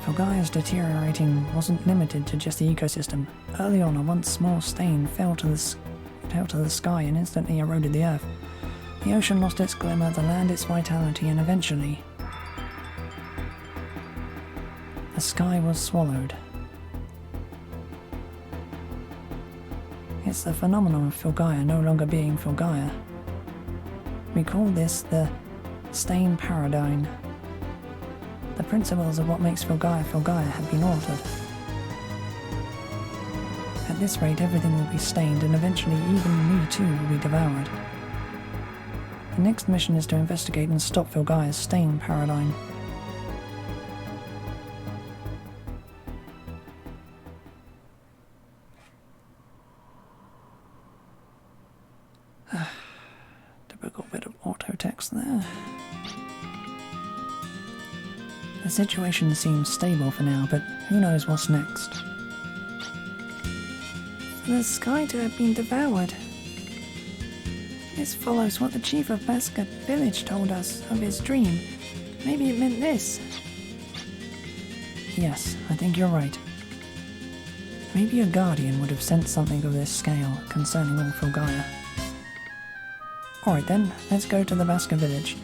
Fulgai's deteriorating wasn't limited to just the ecosystem. Early on, a once small stain fell to the sky and instantly eroded the earth. The ocean lost its glimmer, the land its vitality, and eventually the sky was swallowed. It's the phenomenon of Fulgai no longer being Fulgai. We call this the stain paradigm. The principles of what makes Fulgai Fulgai have been altered. At this rate, everything will be stained, and eventually even we too will be devoured. The next mission is to investigate and stop Fulgai's stain paradigm. Typical bit of auto text there. The situation seems stable for now, but who knows what's next. For the sky to have been devoured. This follows what the chief of Baska village told us of his dream. Maybe it meant this. Yes, I think you're right. Maybe a guardian would have sent something of this scale concerning all Fulgai. Alright then, let's go to the Baska village.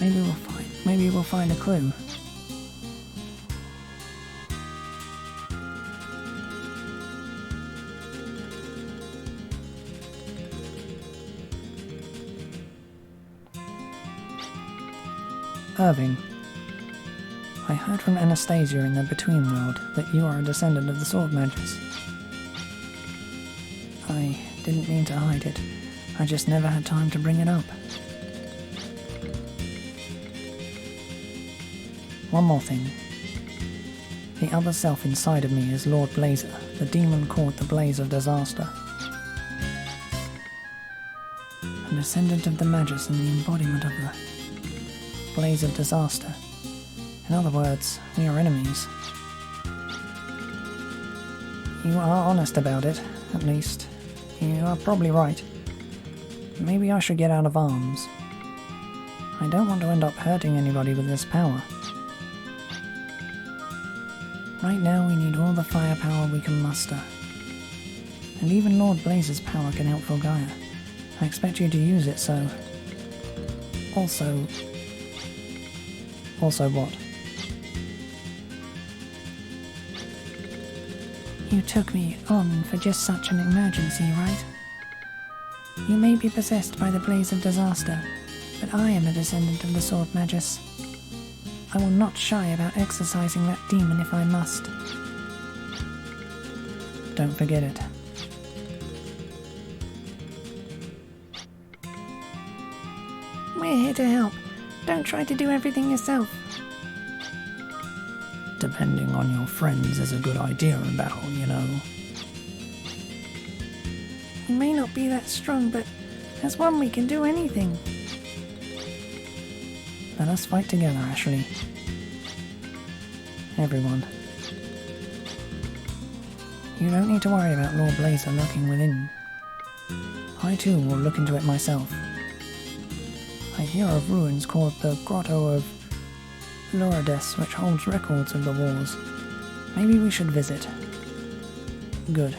Maybe we'll find a clue. Irving, I heard from Anastasia in the Between World that you are a descendant of the Sword Magus. I didn't mean to hide it, I just never had time to bring it up. One more thing. The other self inside of me is Lord Blazer, the demon called the Blaze of Disaster. A descendant of the Magus and the embodiment of the Blaze of Disaster. In other words, we are enemies. You are honest about it, at least. You are probably right. Maybe I should get out of arms. I don't want to end up hurting anybody with this power. Right now we need all the firepower we can muster. And even Lord Blazer's power can help Fulgai. I expect you to use it, so... Also what? You took me on for just such an emergency, right? You may be possessed by the Blaze of Disaster, but I am a descendant of the Sword Magus. I will not shy about exorcising that demon if I must. Don't forget it. We're here to help. Don't try to do everything yourself. Depending on your friends is a good idea in battle, you know. We may not be that strong, but as one we can do anything. Let us fight together, Ashley. Everyone. You don't need to worry about Lord Blazer lurking within. I too will look into it myself. I hear of ruins called the Grotto of Lourdes, which holds records of the wars. Maybe we should visit. Good.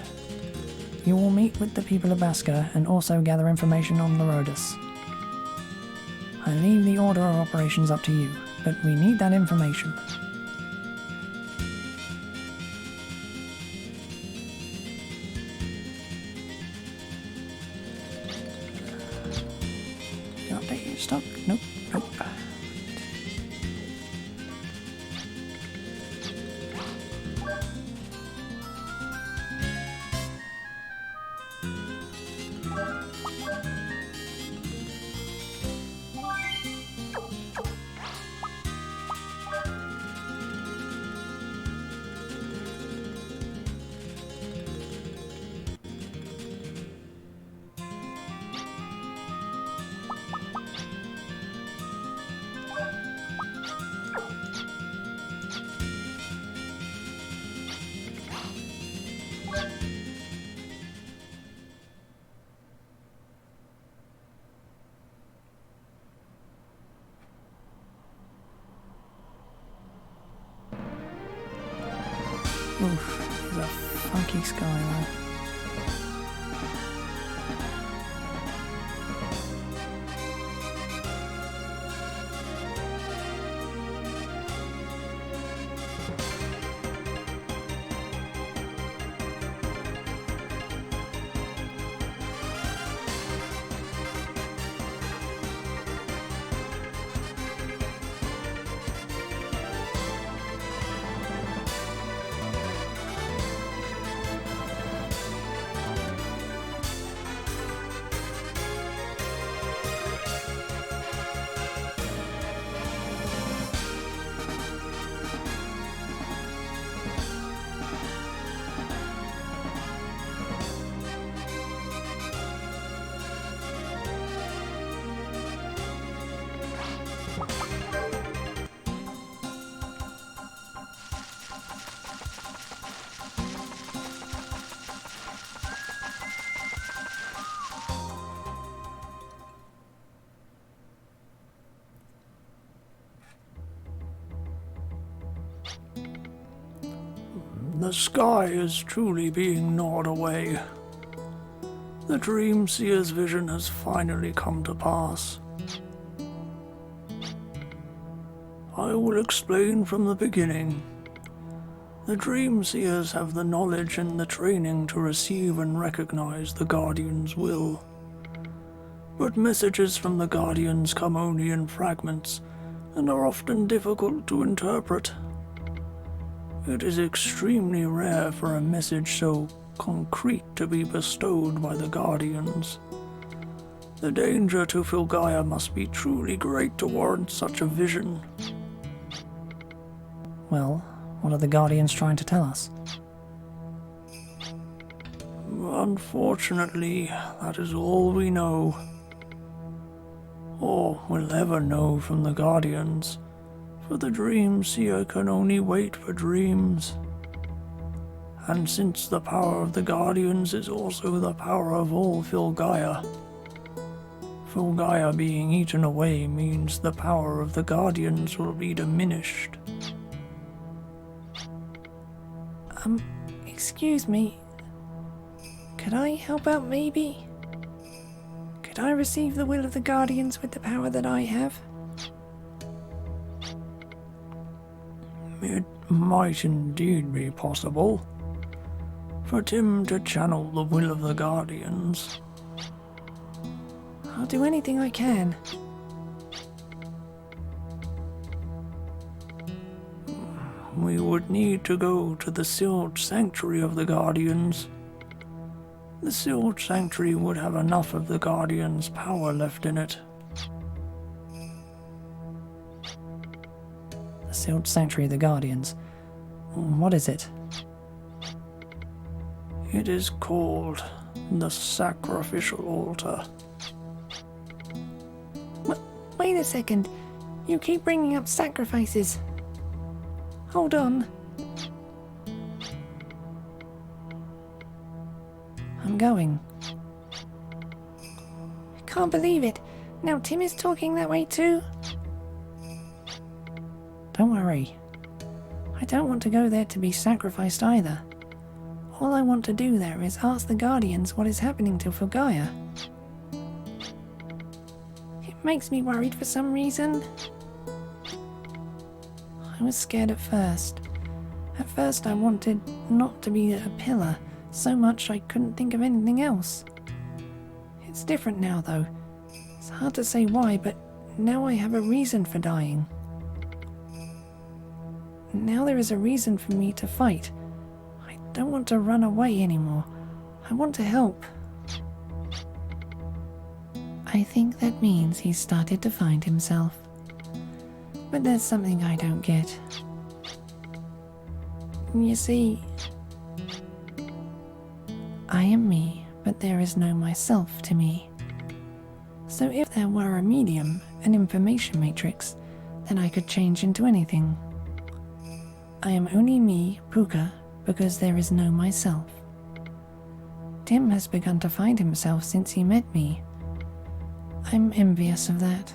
You will meet with the people of Basker and also gather information on Lourdes. I leave the order of operations up to you, but we need that information. You update your stock? Nope, nope. Oof, there's a funky skyline. The sky is truly being gnawed away. The Dream Seer's vision has finally come to pass. I will explain from the beginning. The Dream Seers have the knowledge and the training to receive and recognize the Guardian's will. But messages from the Guardians come only in fragments and are often difficult to interpret. It is extremely rare for a message so concrete to be bestowed by the Guardians. The danger to Filgaia must be truly great to warrant such a vision. Well, what are the Guardians trying to tell us? Unfortunately, that is all we know. Or will ever know from the Guardians. For the Dream Seer can only wait for dreams. And since the power of the Guardians is also the power of all Filgaia, Filgaia being eaten away means the power of the Guardians will be diminished. Excuse me. Could I help out maybe? Could I receive the will of the Guardians with the power that I have? It might indeed be possible for Tim to channel the will of the Guardians. I'll do anything I can. we would need to go to the sealed sanctuary of the Guardians. The sealed sanctuary would have enough of the Guardians' power left in it. The sealed sanctuary of the Guardians. What is it? It is called the Sacrificial Altar. Wait a second. You keep bringing up sacrifices. Hold on. I'm going. I can't believe it. Now Tim is talking that way too. Don't worry. I don't want to go there to be sacrificed either. All I want to do there is ask the Guardians what is happening to Fulgaia. It makes me worried for some reason. I was scared at first. At first I wanted not to be a pillar so much I couldn't think of anything else. It's different now though. It's hard to say why, but now I have a reason for dying. Now there is a reason for me to fight. I don't want to run away anymore. I want to help. I think that means he's started to find himself. But there's something I don't get. You see, I am me, but there is no myself to me. So if there were a medium, an information matrix, then I could change into anything. I am only me, Puka, because there is no myself. Tim has begun to find himself since he met me. I'm envious of that.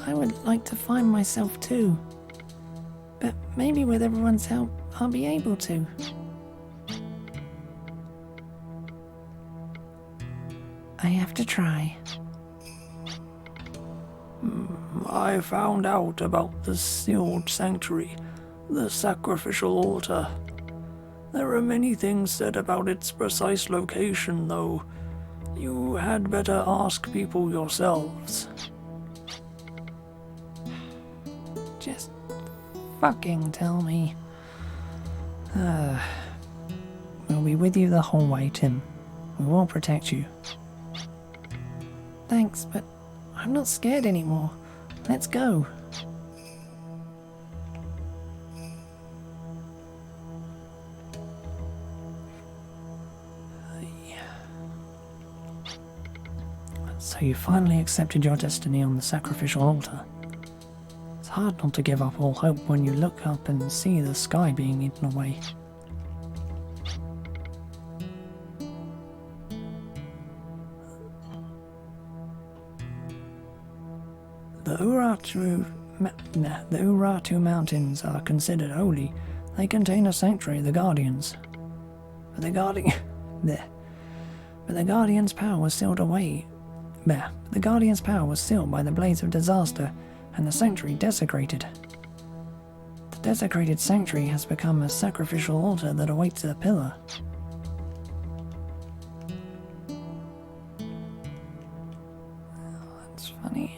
I would like to find myself too. But maybe with everyone's help, I'll be able to. I have to try. I found out about the sealed sanctuary, the sacrificial altar. There are many things said about its precise location, though. You had better ask people yourselves. Just fucking tell me. We'll be with you the whole way, Tim. We will protect you. Thanks, but I'm not scared anymore. Let's go. So you finally accepted your destiny on the sacrificial altar. It's hard not to give up all hope when you look up and see the sky being eaten away. The Urartu Mountains are considered holy. They contain a sanctuary, the Guardians. But the Guardians' power was sealed away. The Guardians' power was sealed by the Blades of Disaster, and the sanctuary desecrated. The desecrated sanctuary has become a sacrificial altar that awaits the pillar. That's funny.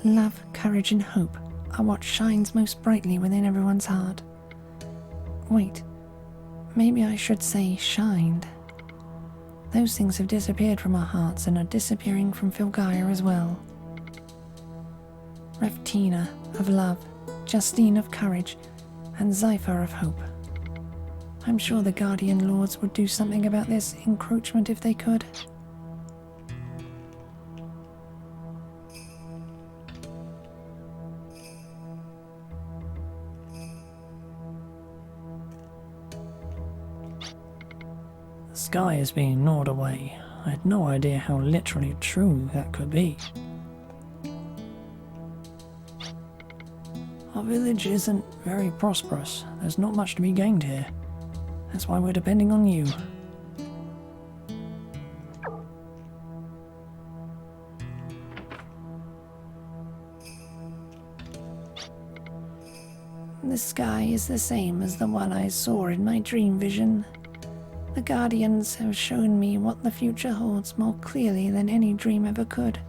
Love, courage, and hope are what shines most brightly within everyone's heart. Wait, maybe I should say shined. Those things have disappeared from our hearts and are disappearing from Fulgaia as well. Reftina of love, Justine of courage, and Zypher of hope. I'm sure the Guardian Lords would do something about this encroachment if they could. The sky is being gnawed away. I had no idea how literally true that could be. Our village isn't very prosperous. There's not much to be gained here. That's why we're depending on you. The sky is the same as the one I saw in my dream vision. The Guardians have shown me what the future holds more clearly than any dream ever could.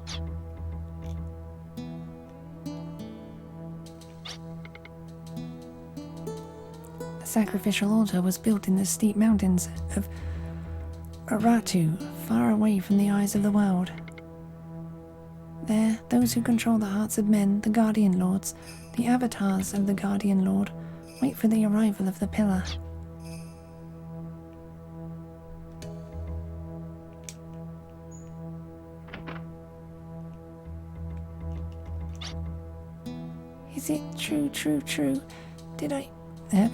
The sacrificial altar was built in the steep mountains of Urartu, far away from the eyes of the world. There, those who control the hearts of men, the Guardian Lords, the avatars of the Guardian Lord, wait for the arrival of the pillar. Is it true? Did I... I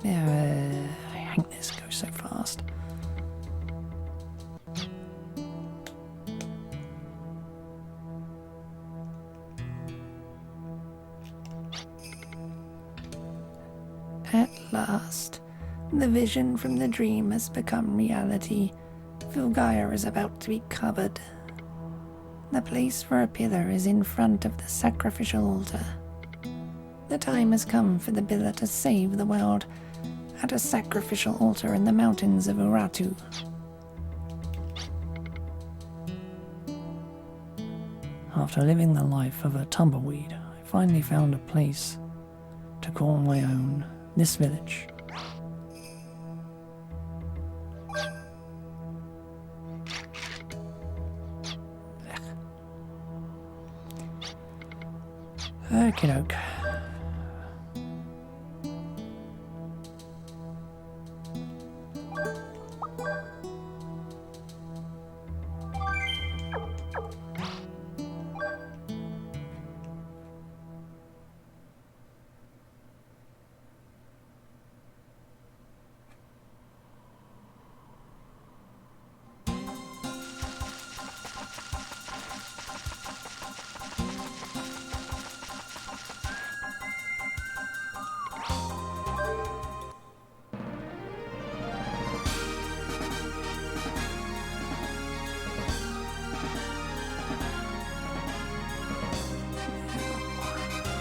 hate this goes so fast. At last, the vision from the dream has become reality. Fulgaia is about to be covered. The place for a pillar is in front of the sacrificial altar. The time has come for the pillar to save the world at a sacrificial altar in the mountains of Urartu. After living the life of a tumbleweed, I finally found a place to call my own, this village. Okie doke.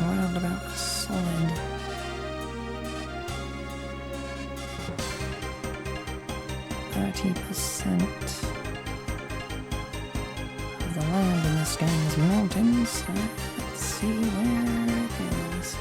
Around about a solid 30% of the land in this game is mountains, so let's see where it is.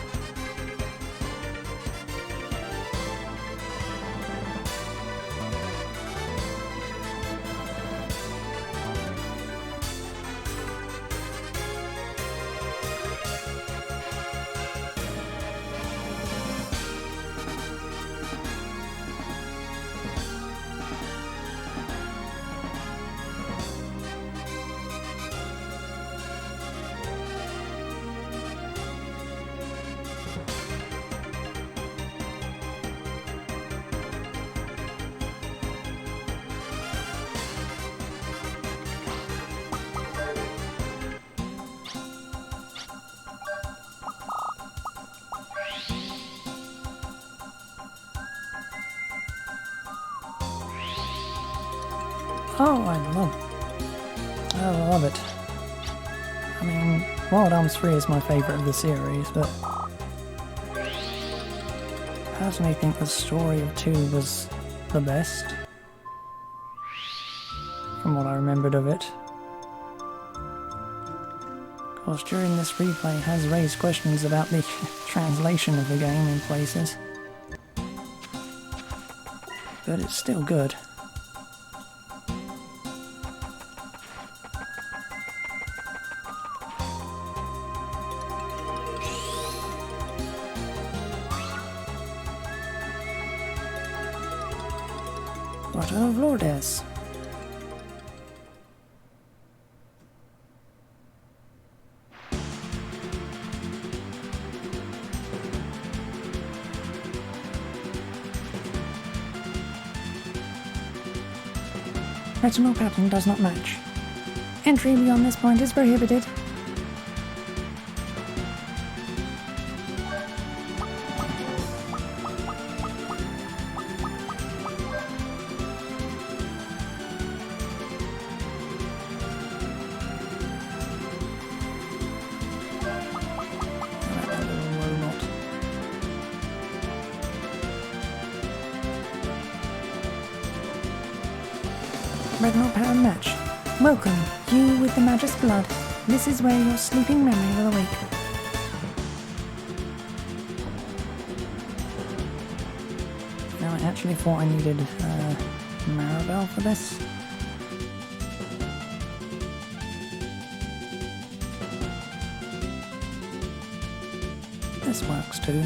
Oh, I love it. I mean, Wild Arms 3 is my favourite of the series, but I personally think the story of 2 was the best, from what I remembered of it. Of course, during this replay has raised questions about the translation of the game in places, but it's still good. What of Lourdes? Retinal pattern does not match. Entry beyond this point is prohibited. Retinal power match. Welcome, you with the Magus blood. This is where your sleeping memory will awake. Now I actually thought I needed Maribel for this. This works too.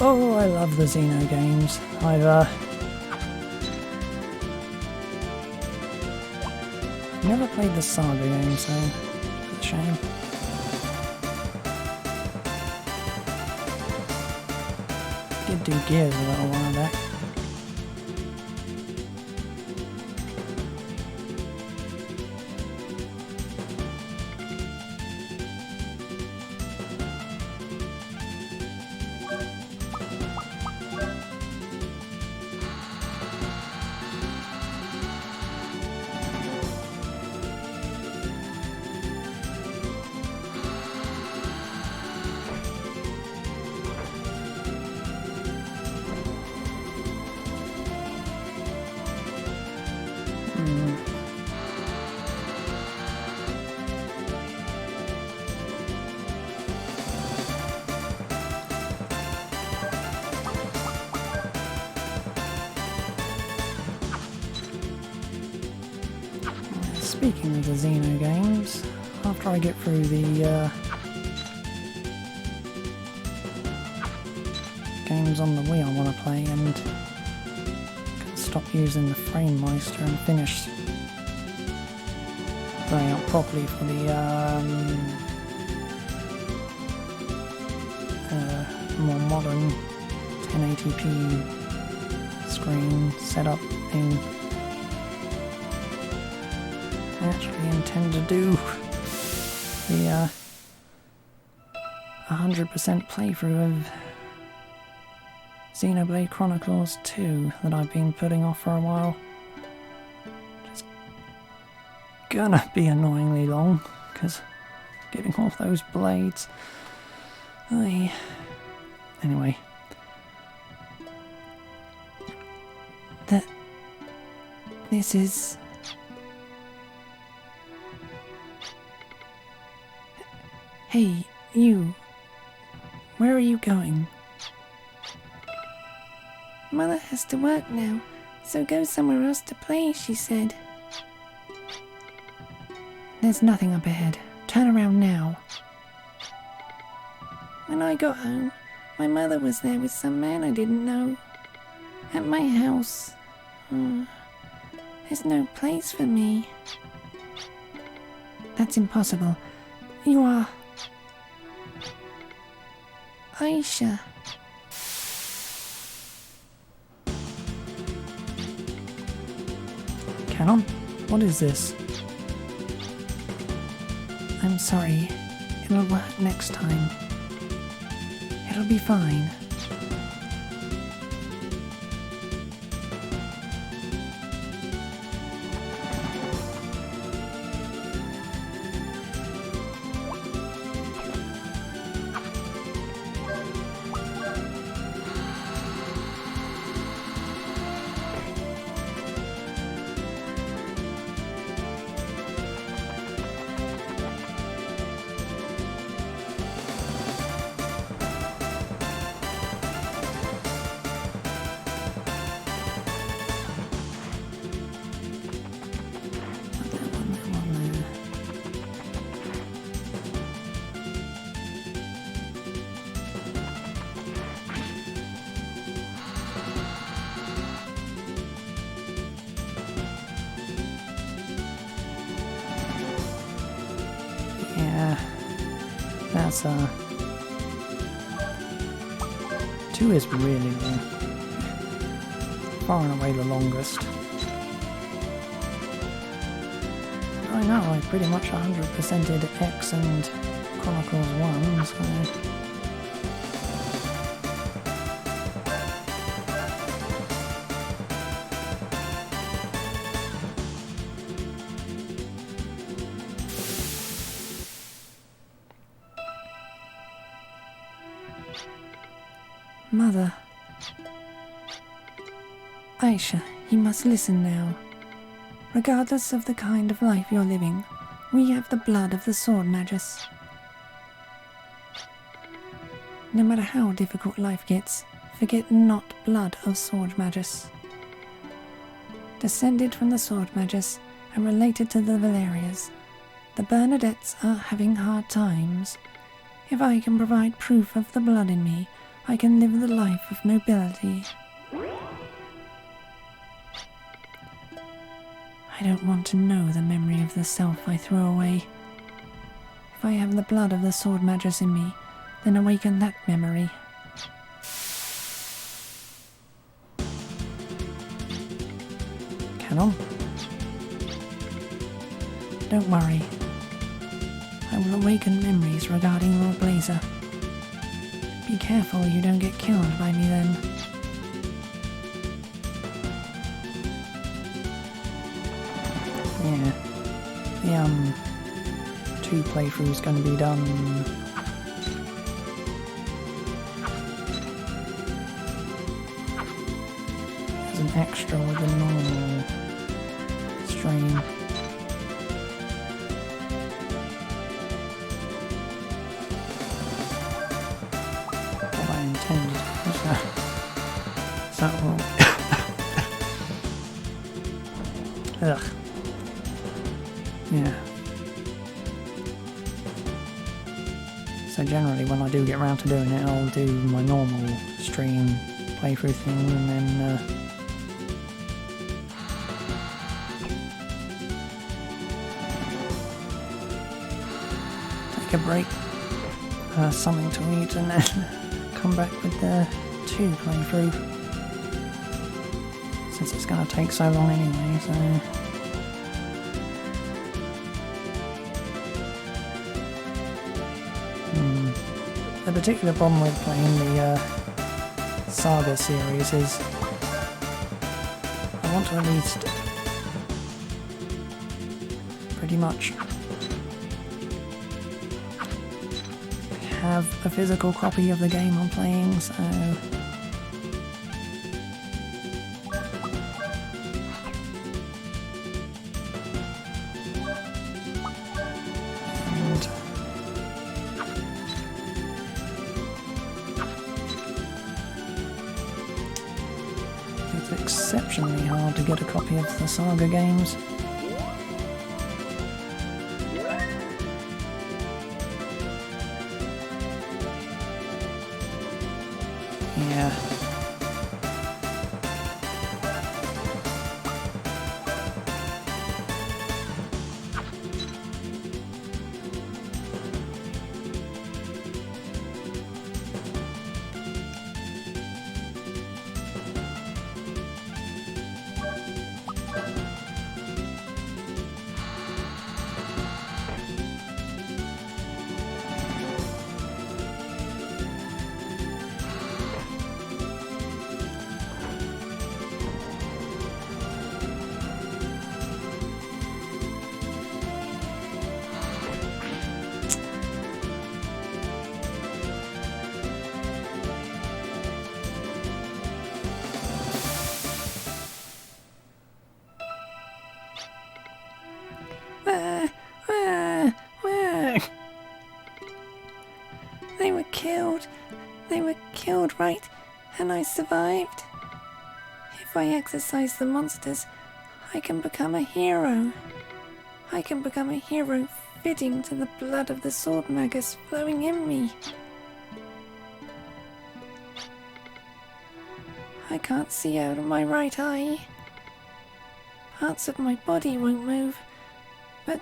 Oh, I love the Xeno games. I've never played the Saga game, so it's a shame. Did do Gears a little while back. Speaking of the Xeno games, after I get through the games on the Wii I want to play and can stop using the Frame Meister and finish going out properly for the more modern 1080p screen setup thing. I actually intend to do the 100% playthrough of Xenoblade Chronicles 2 that I've been putting off for a while. It's gonna be annoyingly long, because getting off those blades. Anyway. This is... Hey, you. Where are you going? Mother has to work now, so go somewhere else to play, she said. There's nothing up ahead. Turn around now. When I got home, my mother was there with some man I didn't know. At my house. There's no place for me. That's impossible. You are... Aisha. Canon? What is this? I'm sorry. It'll work next time. It'll be fine. Yeah, that's 2 is really long. Far and away the longest. I know, I pretty much 100%ed X and Chronicles 1, so... Mother. Aisha, you must listen now. Regardless of the kind of life you're living, we have the blood of the Sword Magus. No matter how difficult life gets, forget not blood of Sword Magus. Descended from the Sword Magus and related to the Valerias, the Bernadettes are having hard times. If I can provide proof of the blood in me, I can live the life of nobility. I don't want to know the memory of the self I threw away. If I have the blood of the Sword Magus in me, then awaken that memory. Canon? Don't worry. I will awaken memories regarding Lord Blazer. Be careful you don't get killed by me then. Yeah. The 2 playthroughs gonna be done as an extra with the normal stream. What I intended. Is that wrong? Ugh. Yeah. So generally when I do get around to doing it, I'll do my normal stream playthrough thing and then take a break, something to eat, and then come back with the 2 playthrough. Since it's going to take so long anyway, so... The particular problem with playing the Saga series is I want to at least pretty much have a physical copy of the game I'm playing, so... It's exceptionally hard to get a copy of the Saga games. Yeah. They were killed, right? And I survived. If I exorcise the monsters, I can become a hero. I can become a hero fitting to the blood of the Sword Magus flowing in me. I can't see out of my right eye. Parts of my body won't move, but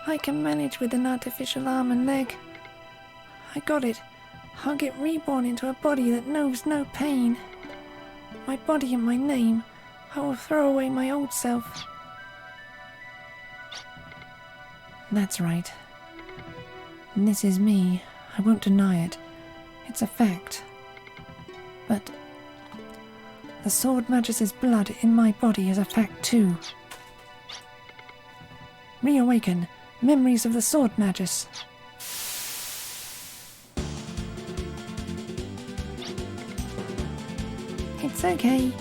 I can manage with an artificial arm and leg. I got it. I'll get reborn into a body that knows no pain. My body and my name. I will throw away my old self. That's right. And this is me. I won't deny it. It's a fact. But the Sword Magus's blood in my body is a fact too. Reawaken. Memories of the Sword Magus. It's okay.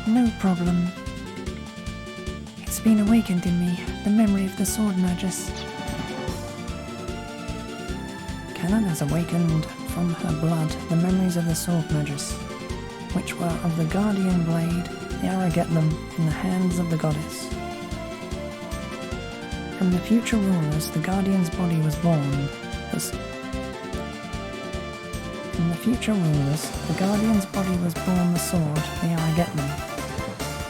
No problem. It's been awakened in me, the memory of the Sword Magus. Canon has awakened from her blood the memories of the Sword Magus, which were of the Guardian Blade, the Aragetlum, in the hands of the goddess. From the future rulers, the Guardian's body was born. From the future rulers, the Guardian's body was born the sword, the Aragetlum.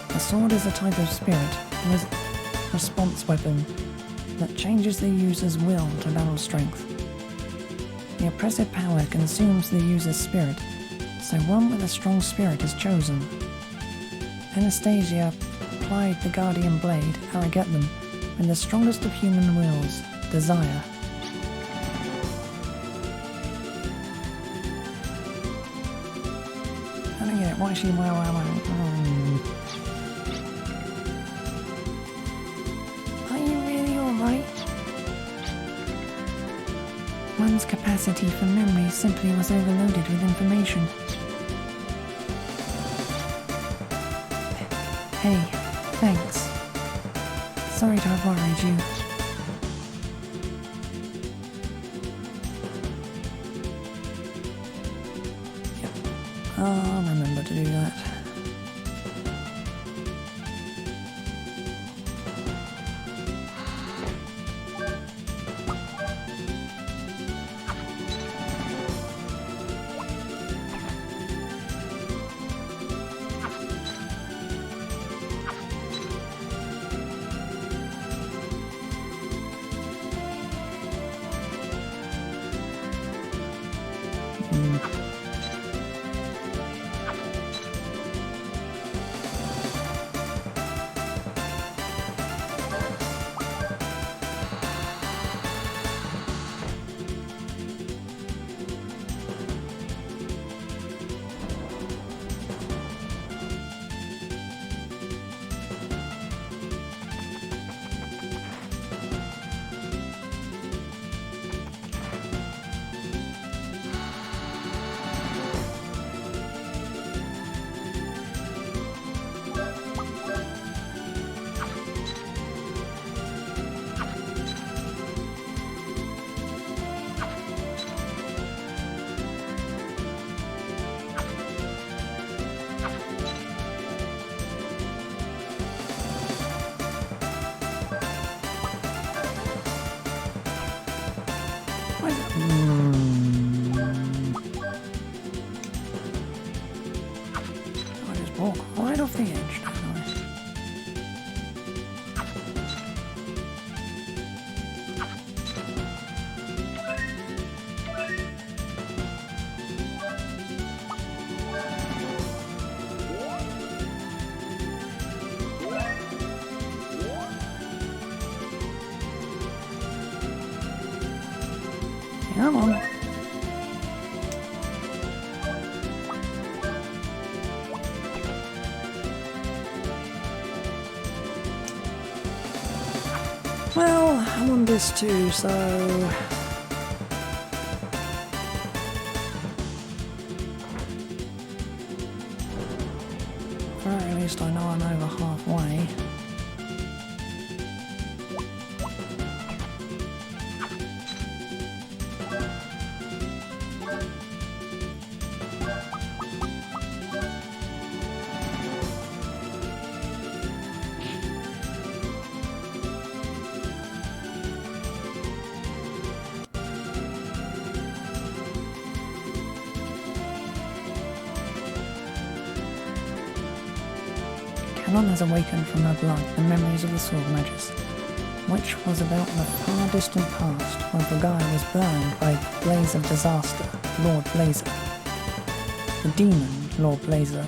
The sword is a type of spirit, response weapon, that changes the user's will to battle strength. The oppressive power consumes the user's spirit, so one with a strong spirit is chosen. Anastasia applied the Guardian Blade, Aragetlum, with the strongest of human wills, desire. I don't get it, why is she Are you really alright? One's capacity for memory simply was overloaded with information. Hey, thanks. Sorry to have worried you. I'll remember to do that. I just walk right off the edge, don't I? Come on. Well, I'm on this too, so... For at least I know I'm over halfway. Canon has awakened from her blood the memories of the Sword Magus, which was about the far distant past when Pagaia was burned by Blaze of Disaster, Lord Blazer. The demon, Lord Blazer,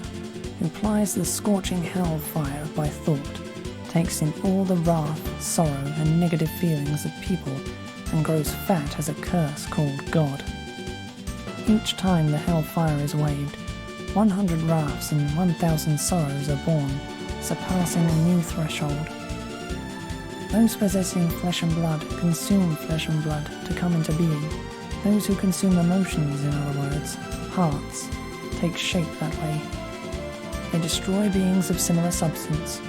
who plies the scorching hell fire by thought, takes in all the wrath, sorrow, and negative feelings of people and grows fat as a curse called God. Each time the hell fire is waved, 100 wraths and 1,000 sorrows are born, surpassing a new threshold. Those possessing flesh and blood consume flesh and blood to come into being. Those who consume emotions, in other words, hearts, take shape that way. They destroy beings of similar substance.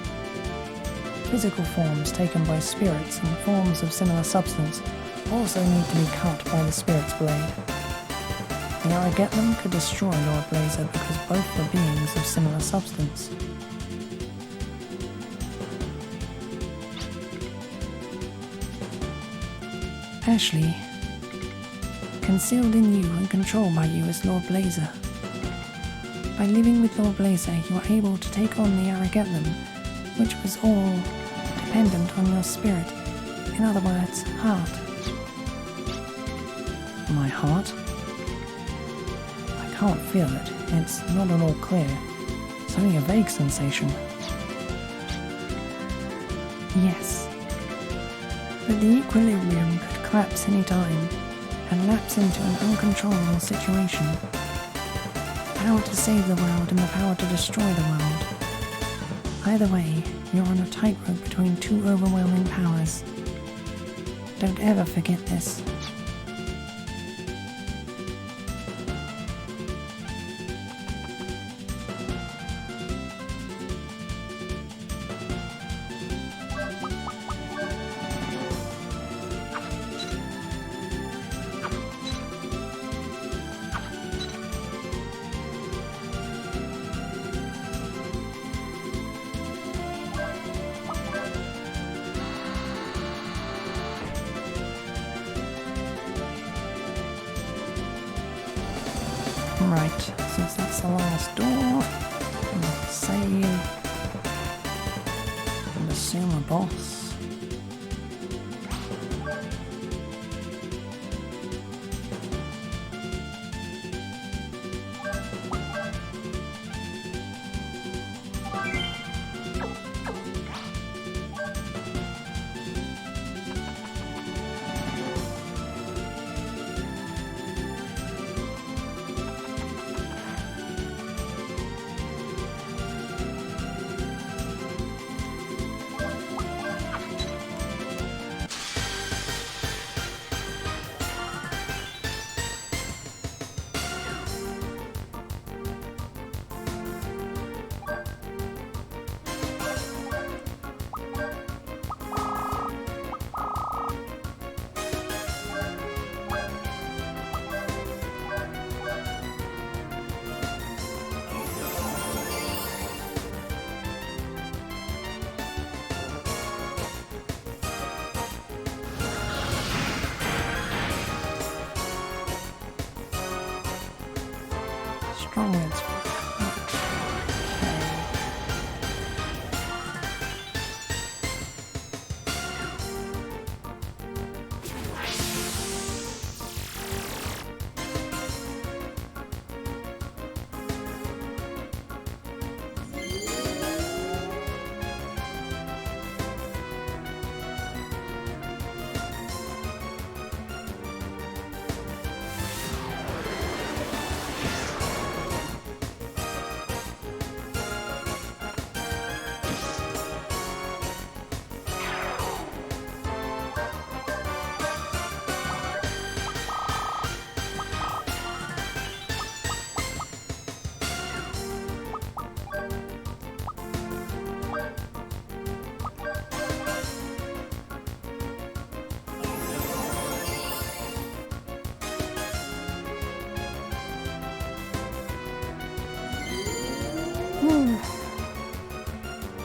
Physical forms taken by spirits and forms of similar substance also need to be cut by the spirit's blade. The Arigetlum could destroy Lord Blazer because both were beings of similar substance. Ashley, concealed in you and controlled by you is Lord Blazer. By living with Lord Blazer, you are able to take on the Arigetlum, which was all dependent on your spirit. In other words, heart. My heart? I can't feel it. It's not at all clear. It's only a vague sensation. Yes. But the equilibrium could collapse any time and lapse into an uncontrollable situation. The power to save the world and the power to destroy the world. Either way, you're on a tightrope between two overwhelming powers. Don't ever forget this. Right, since that's the last door, I'm gonna save and assume a boss. Strong winds.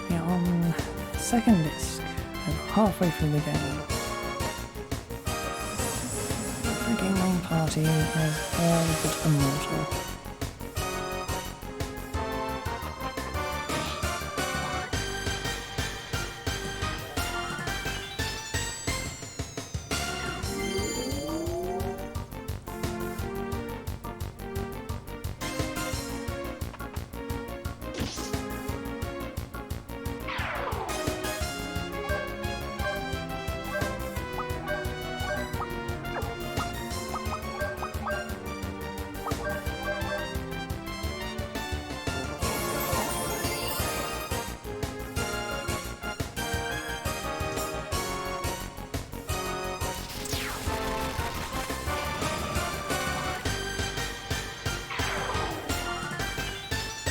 We're on second disc, halfway through the game. The gaming party has all but immortal.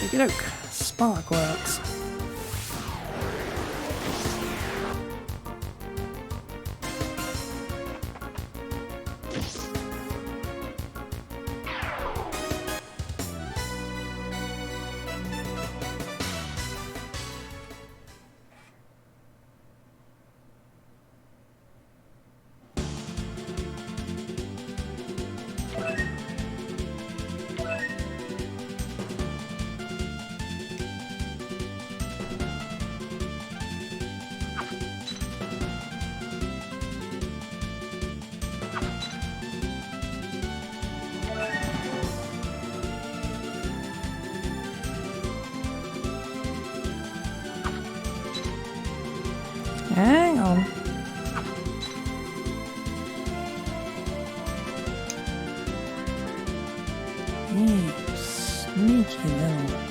Okey-doke. Sparkworks. Hang on. You sneaky little...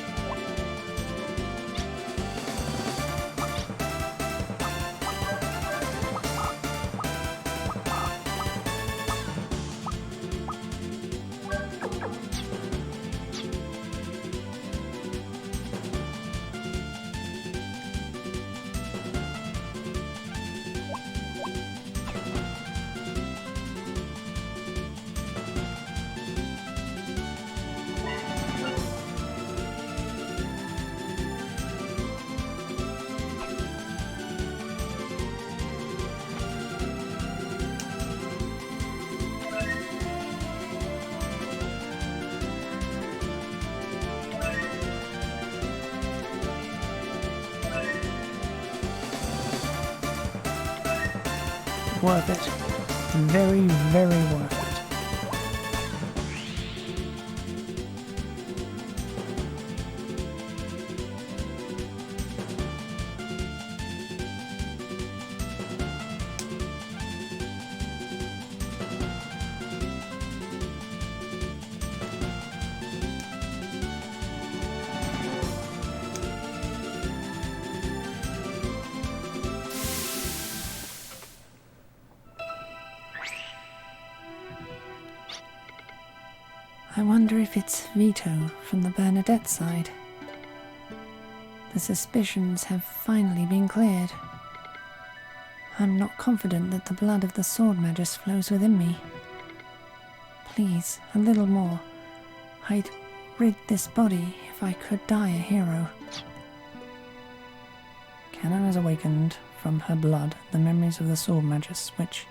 Worth it. Very, very worth it. I wonder if it's Vito from the Bernadette side. The suspicions have finally been cleared. I'm not confident that the blood of the sword magus flows within me. Please, a little more. I'd rid this body if I could die a hero. Cannon has awakened from her blood the memories of the sword magus, which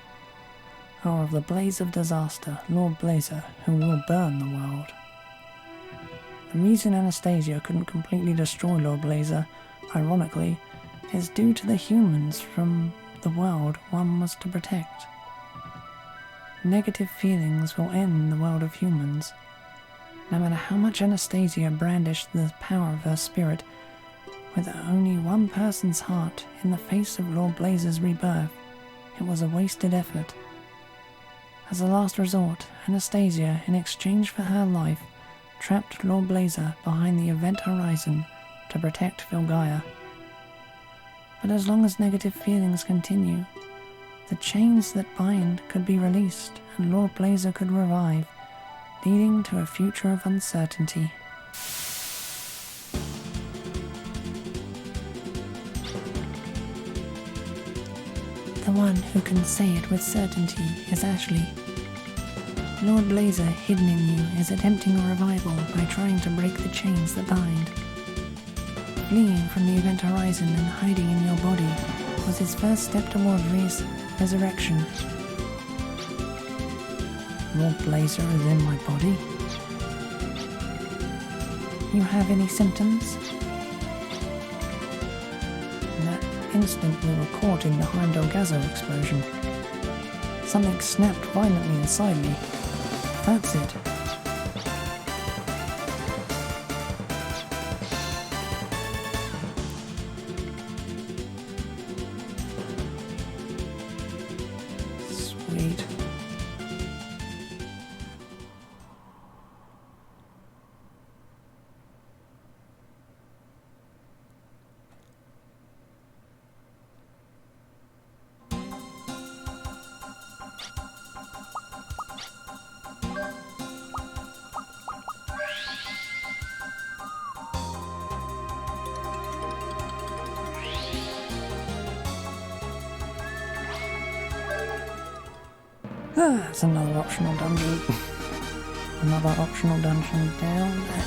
are of the blaze of disaster, Lord Blazer, who will burn the world. The reason Anastasia couldn't completely destroy Lord Blazer, ironically, is due to the humans from the world one was to protect. Negative feelings will end the world of humans. No matter how much Anastasia brandished the power of her spirit, with only one person's heart in the face of Lord Blazer's rebirth, it was a wasted effort. As a last resort, Anastasia, in exchange for her life, trapped Lord Blazer behind the event horizon to protect Filgaia. But as long as negative feelings continue, the chains that bind could be released and Lord Blazer could revive, leading to a future of uncertainty. The one who can say it with certainty is Ashley. Lord Blazer, hidden in you, is attempting a revival by trying to break the chains that bind. Fleeing from the event horizon and hiding in your body was his first step toward resurrection. Lord Blazer is in my body. You have any symptoms? In that instant we were caught in the Heimdall explosion. Something snapped violently inside me. That's it. Sweet. That's another optional dungeon. Another optional dungeon down there.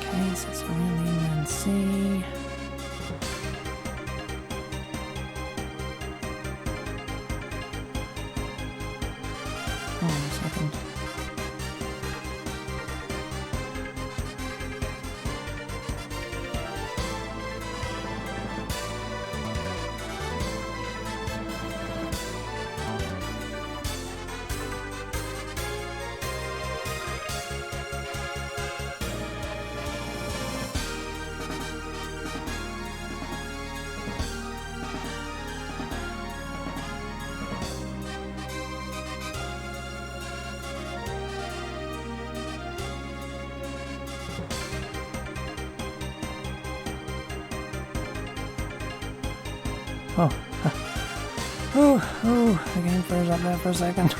Okay, so it's around the inland sea. Hold on a second. Oh, the game froze up there for a second.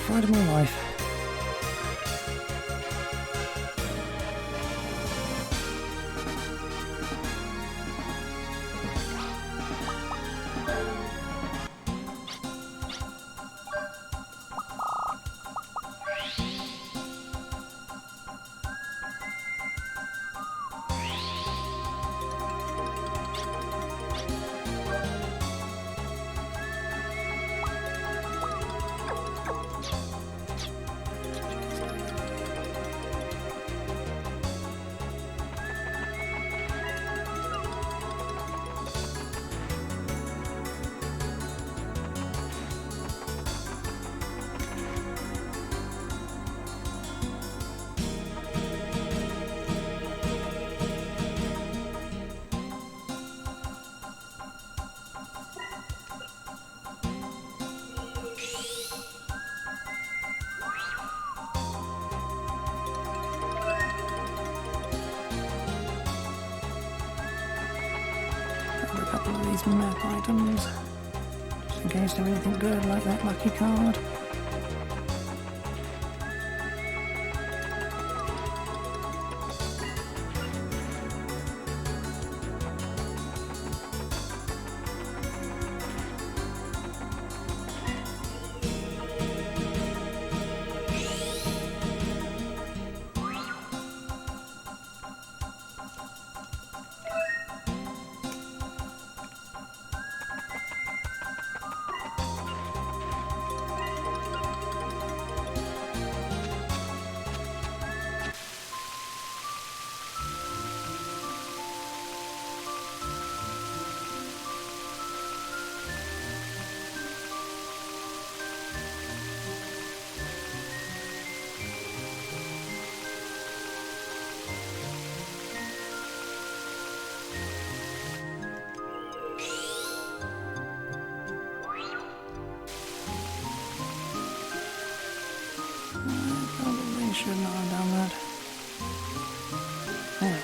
Fright of my life. A couple of these map items, just in case do anything good like that lucky card. Probably should not have done that. Yeah.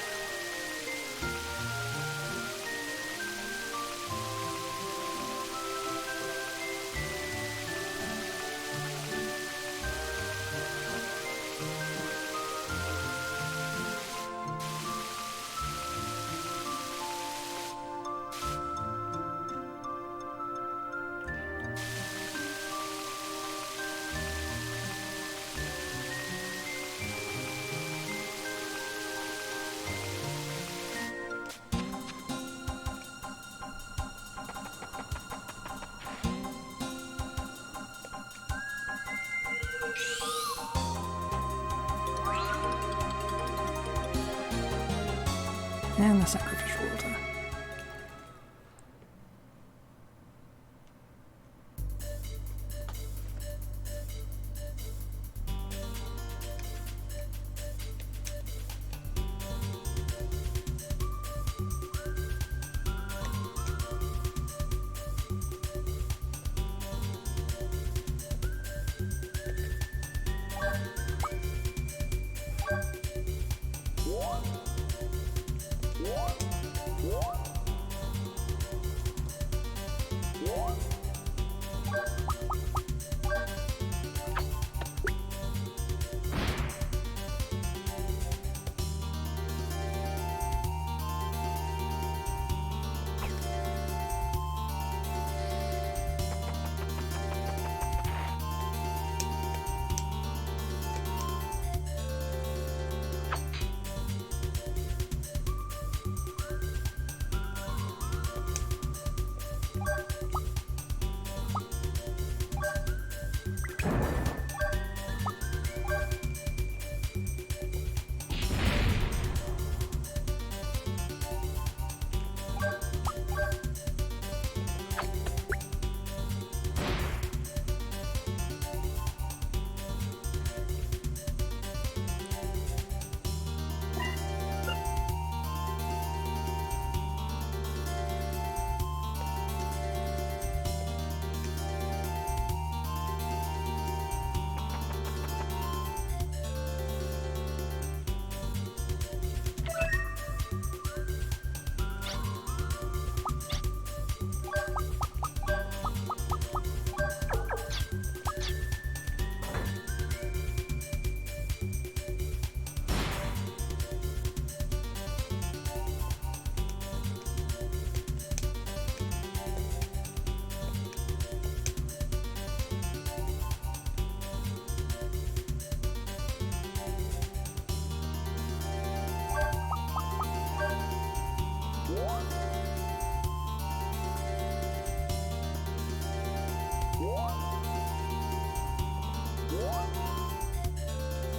And the sacrificial altar.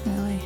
Really?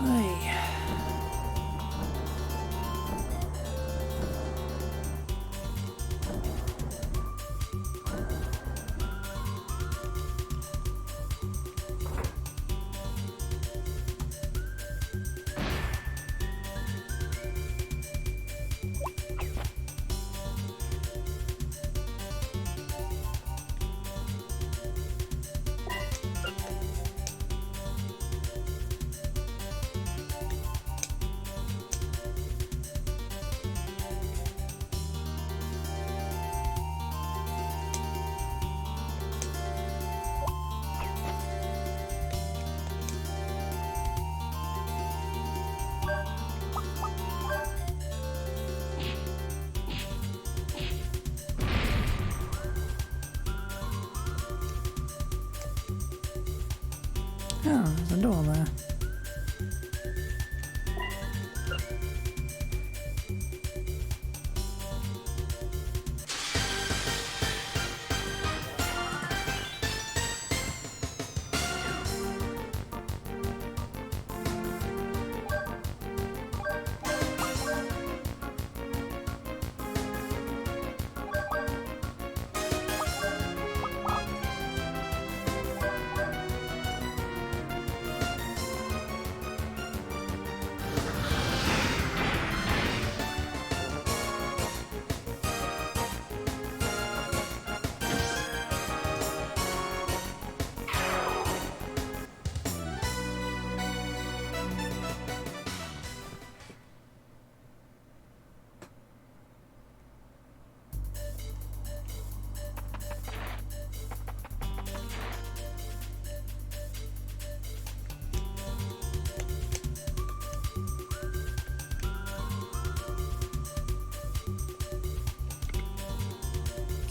Hey. Oh, there's a door there.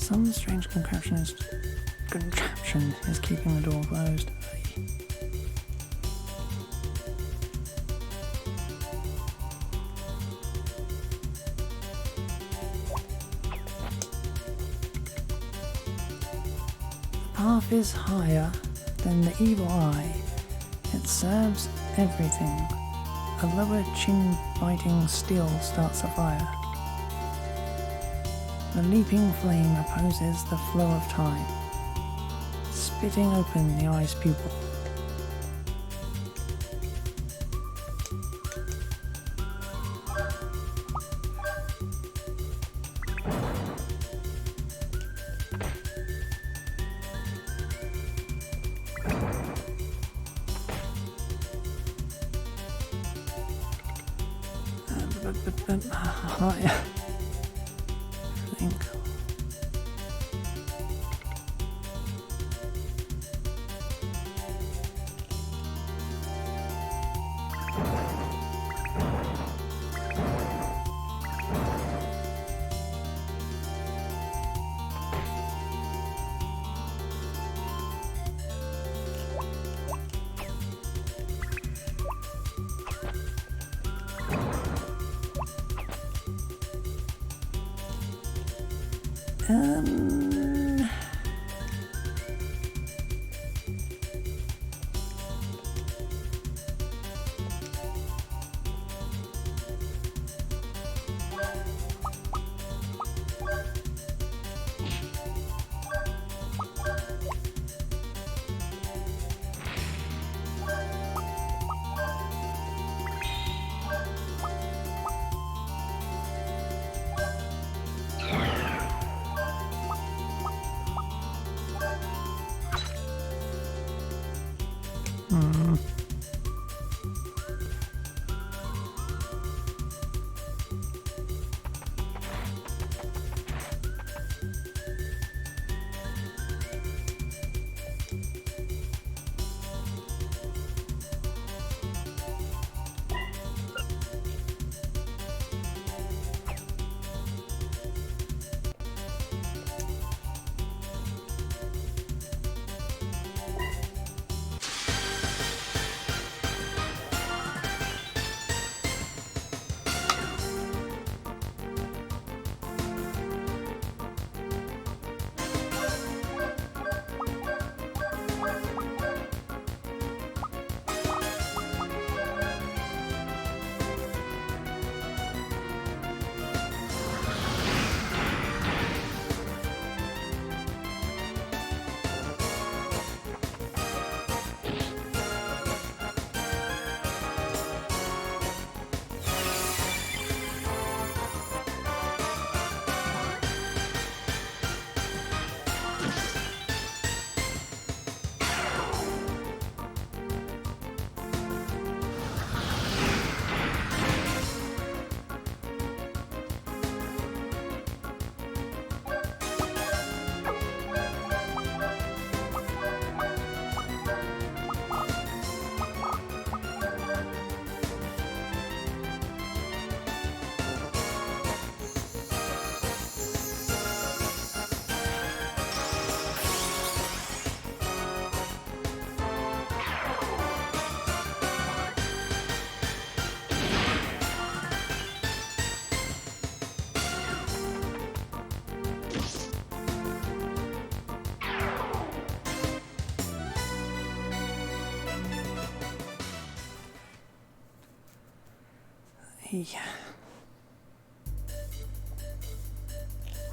Some strange contraption is keeping the door closed. The path is higher than the evil eye. It serves everything. A lower chin-biting steel starts a fire. The leaping flame opposes the flow of time, spitting open the eye's pupil. Higher. I think.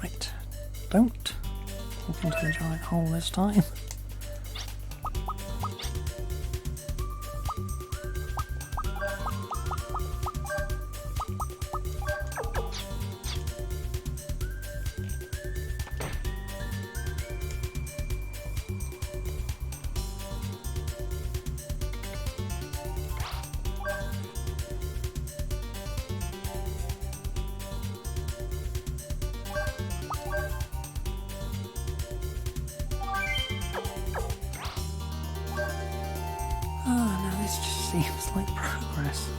Right, don't walk into the giant hole this time. Seems like progress.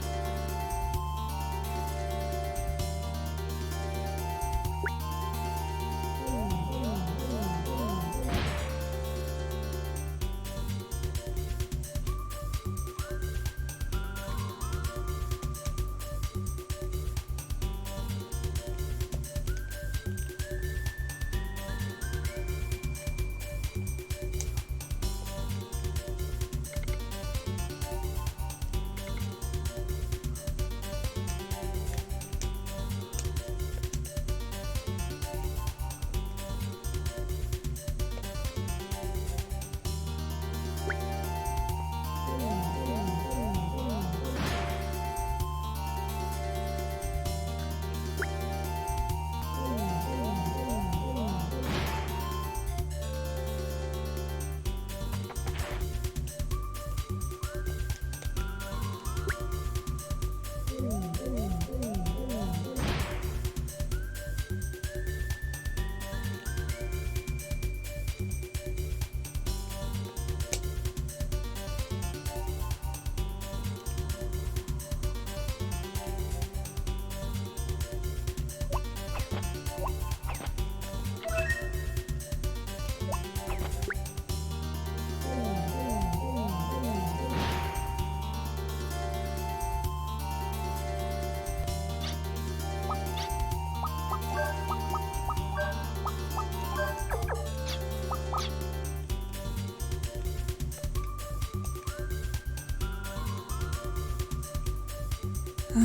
So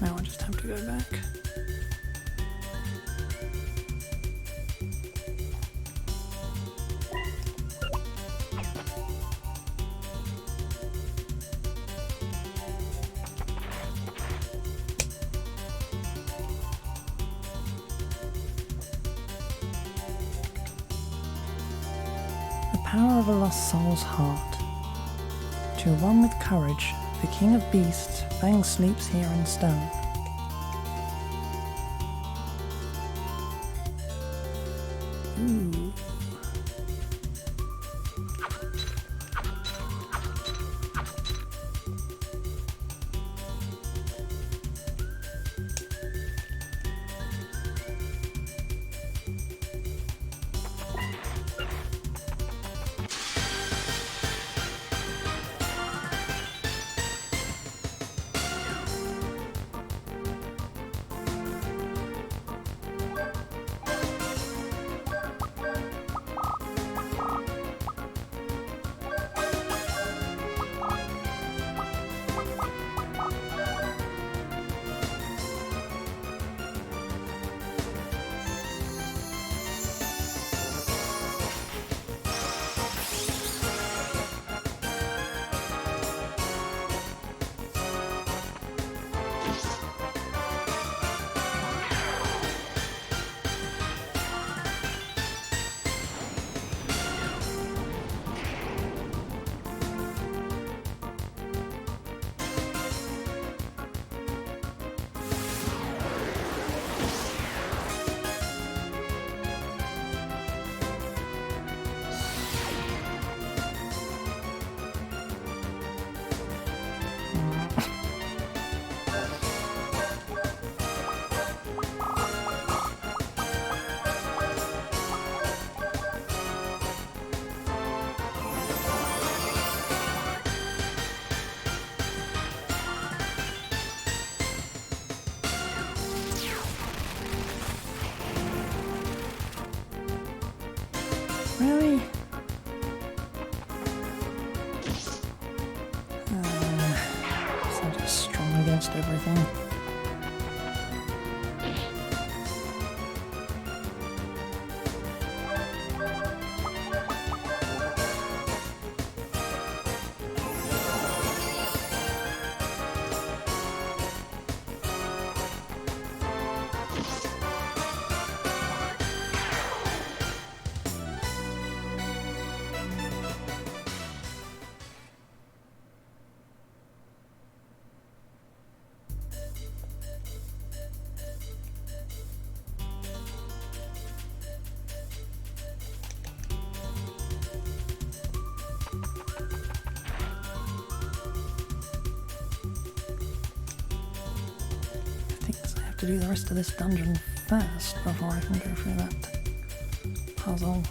now I just have to go back. The power of a lost soul's heart. To one with courage, the king of beasts, Fang sleeps here in stone. Ooh. Really? So just strong against everything. To do the rest of this dungeon first before I can go through that puzzle.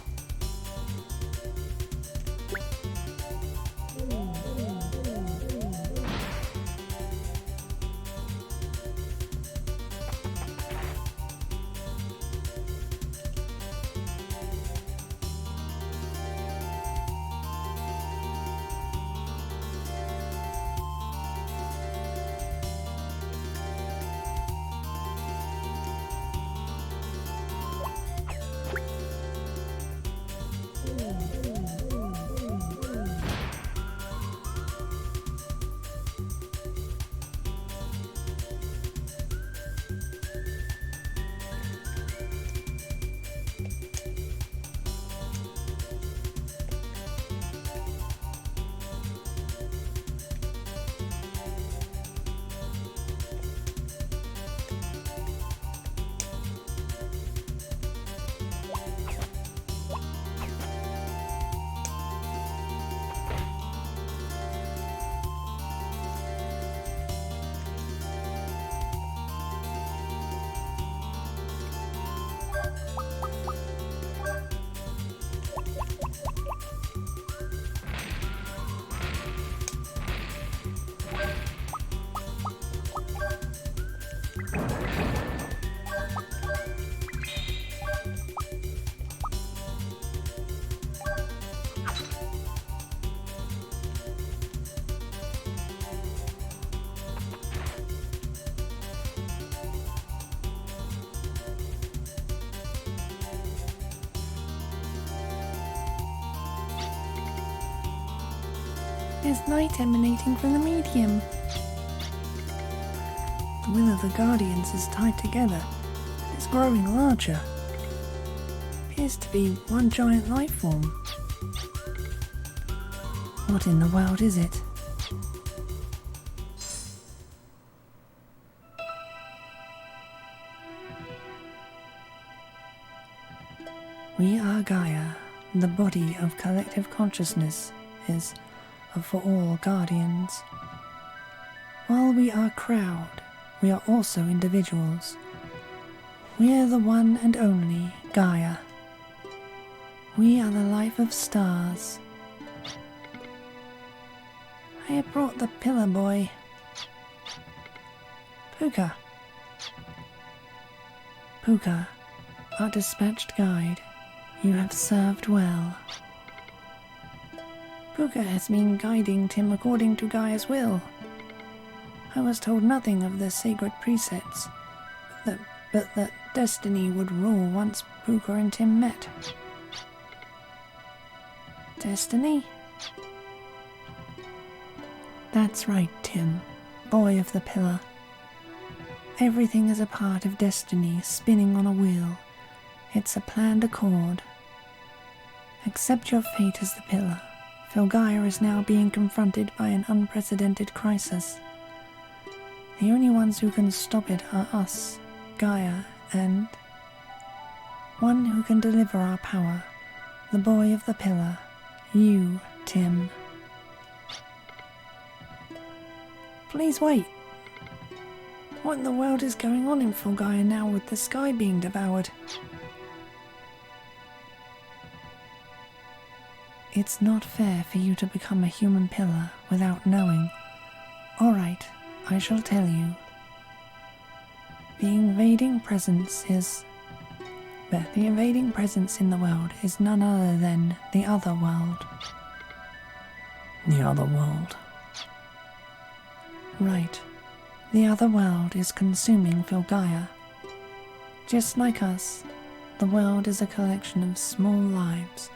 There's light emanating from the medium. The will of the Guardians is tied together. It's growing larger. Appears to be one giant life form. What in the world is it? We are Gaia. The body of collective consciousness is for all Guardians. While we are crowd, we are also individuals. We are the one and only Gaia. We are the life of stars. I have brought the pillar boy. Puka. Puka, our dispatched guide, you have served well. Puka has been guiding Tim according to Gaia's will. I was told nothing of the sacred precepts, but that destiny would rule once Puka and Tim met. Destiny? That's right, Tim, boy of the pillar. Everything is a part of destiny spinning on a wheel. It's a planned accord. Accept your fate as the pillar. Filgaia is now being confronted by an unprecedented crisis. The only ones who can stop it are us, Gaia, and one who can deliver our power, the boy of the pillar, you, Tim. Please wait. What in the world is going on in Filgaia now with the sky being devoured? It's not fair for you to become a human pillar without knowing. Alright, I shall tell you. The invading presence in the world is none other than the other world. The other world? Right. The other world is consuming Filgaia. Just like us, the world is a collection of small lives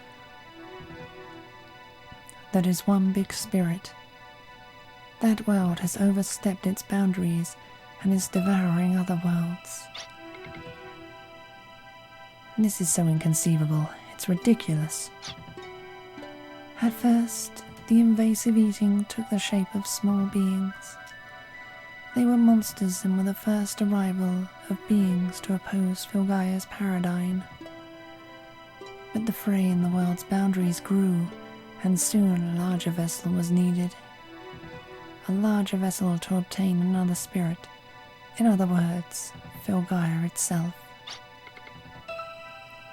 that is one big spirit. That world has overstepped its boundaries and is devouring other worlds. This is so inconceivable, it's ridiculous. At first, the invasive eating took the shape of small beings. They were monsters and were the first arrival of beings to oppose Filgaia's paradigm. But the fray in the world's boundaries grew, and soon a larger vessel was needed. A larger vessel to obtain another spirit. In other words, Filgaia itself.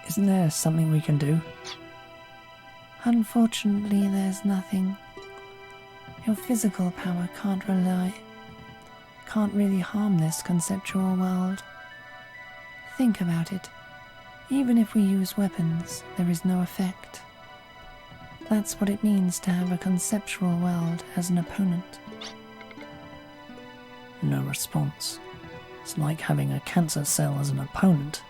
Isn't there something we can do? Unfortunately, there's nothing. Your physical power can't really harm this conceptual world. Think about it. Even if we use weapons, there is no effect. That's what it means to have a conceptual world as an opponent. No response. It's like having a cancer cell as an opponent.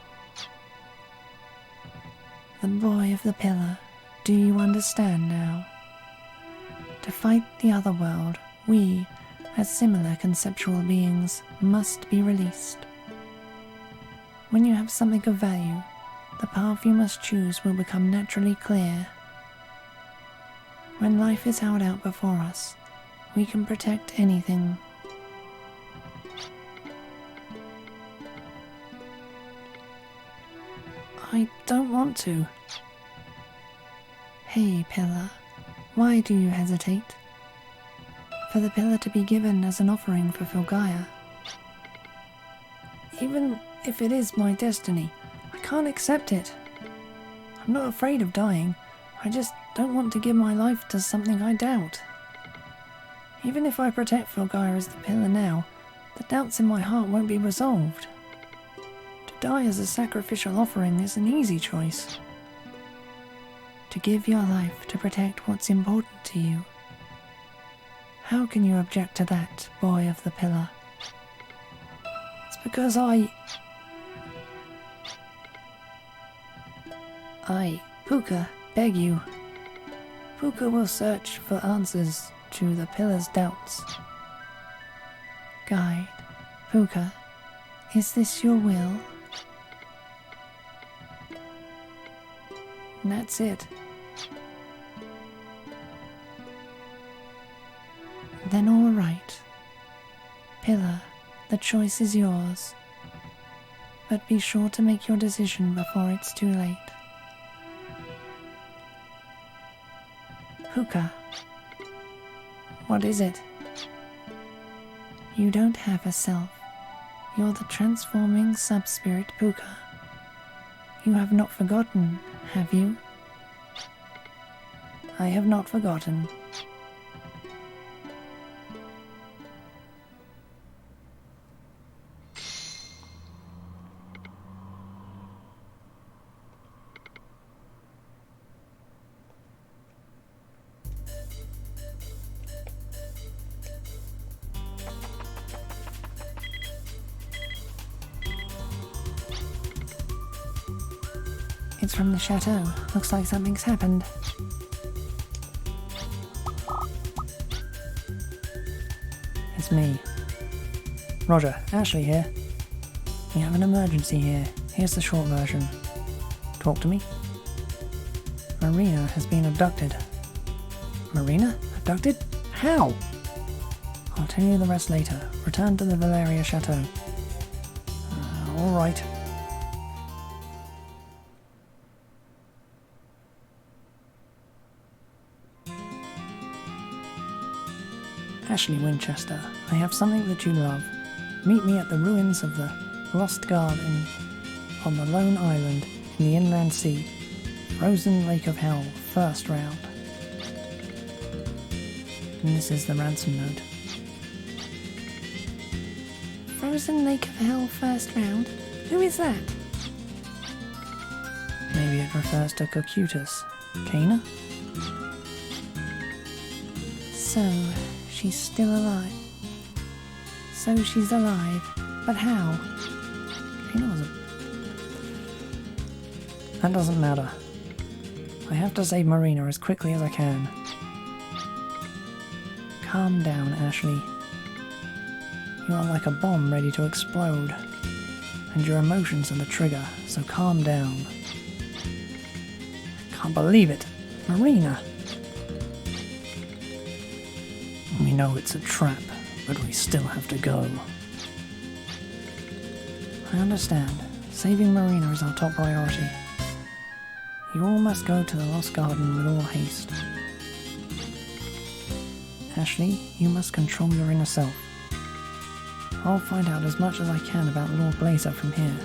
The boy of the pillar, do you understand now? To fight the other world, we, as similar conceptual beings, must be released. When you have something of value, the path you must choose will become naturally clear. When life is held out before us, we can protect anything. I don't want to. Hey, Pillar, why do you hesitate? For the pillar to be given as an offering for Filgaia. Even if it is my destiny, I can't accept it. I'm not afraid of dying, I just don't want to give my life to something I doubt. Even if I protect Filgaia as the pillar now, the doubts in my heart won't be resolved. To die as a sacrificial offering is an easy choice. To give your life to protect what's important to you. How can you object to that, boy of the pillar? It's because I, Puka, beg you. Puka will search for answers to the pillar's doubts. Guide, Puka, is this your will? That's it. Then all right. Pillar, the choice is yours. But be sure to make your decision before it's too late. Puka. What is it? You don't have a self. You're the transforming sub-spirit Puka. You have not forgotten, have you? I have not forgotten. It's from the chateau. Looks like something's happened. It's me. Roger, Ashley here. We have an emergency here. Here's the short version. Talk to me. Marina has been abducted. Marina? Abducted? How? I'll tell you the rest later. Return to the Valeria Chateau. Alright. Ashley Winchester, I have something that you love. Meet me at the ruins of the Lost Garden on the lone island in the inland sea. Frozen Lake of Hell, first round. And this is the ransom note. Frozen Lake of Hell, first round? Who is that? Maybe it refers to Cocytus. Cana? So, she's still alive. So she's alive, but how? Cana was a... That doesn't matter. I have to save Marina as quickly as I can. Calm down, Ashley. You are like a bomb ready to explode. And your emotions are the trigger, so calm down. I can't believe it. Marina! We know it's a trap, but we still have to go. I understand. Saving Marina is our top priority. You all must go to the Lost Garden with all haste. Ashley, you must control your inner self. I'll find out as much as I can about Lord Blazer from here.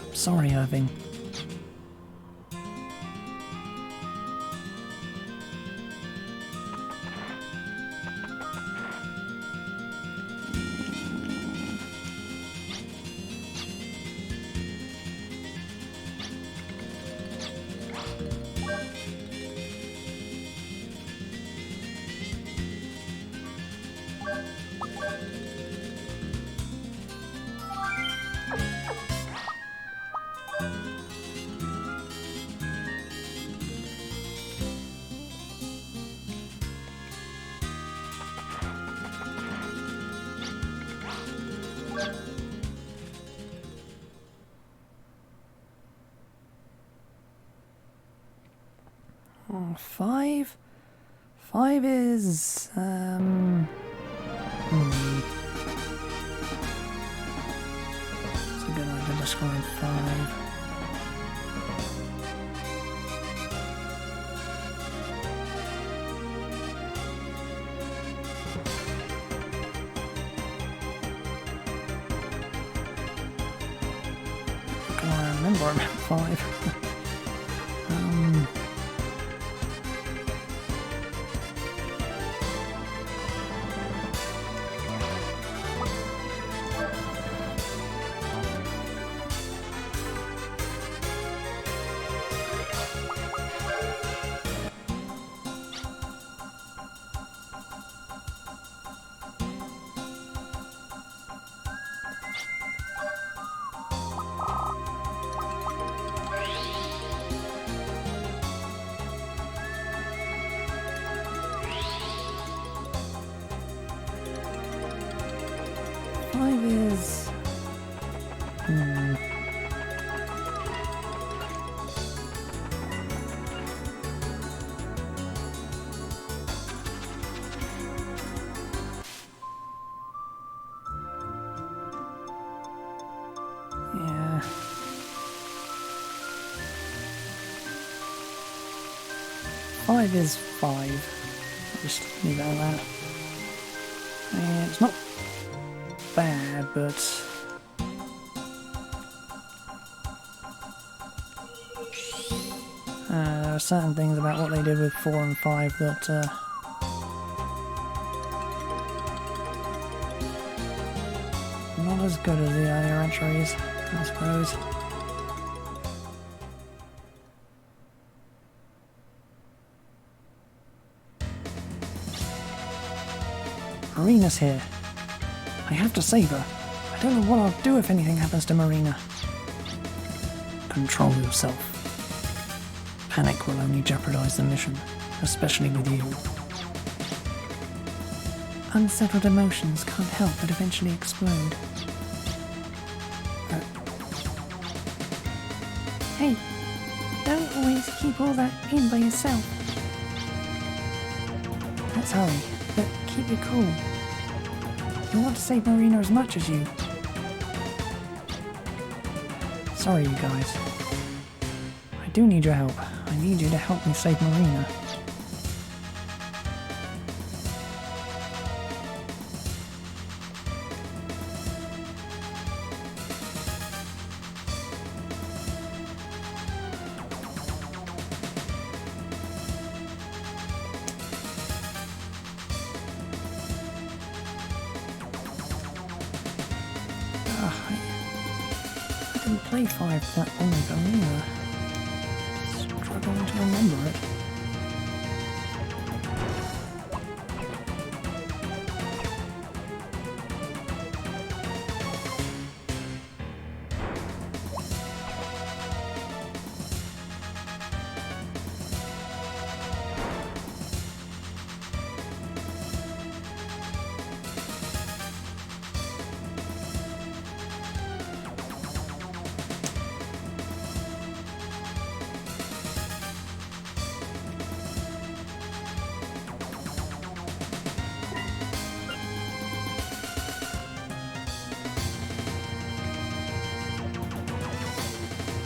I'm sorry, Irving. Five? Five is... It's a good way to describe five. How can I remember about five? 5 is... Yeah. Five is 5. I'll just leave it at that. Yeah, it's not bad, but there are certain things about what they did with 4 and 5 that not as good as the earlier entries, I suppose. Marina's here. I have to save her. I don't know what I'll do if anything happens to Marina. Control yourself. Panic will only jeopardize the mission, especially with you. Unsettled emotions can't help but eventually explode. Hey, don't always keep all that in by yourself. Let's hurry. But keep it cool. You want to save Marina as much as you. Sorry, you guys. I do need your help. I need you to help me save Marina. I didn't play 5 that long ago either. Struggling to remember it.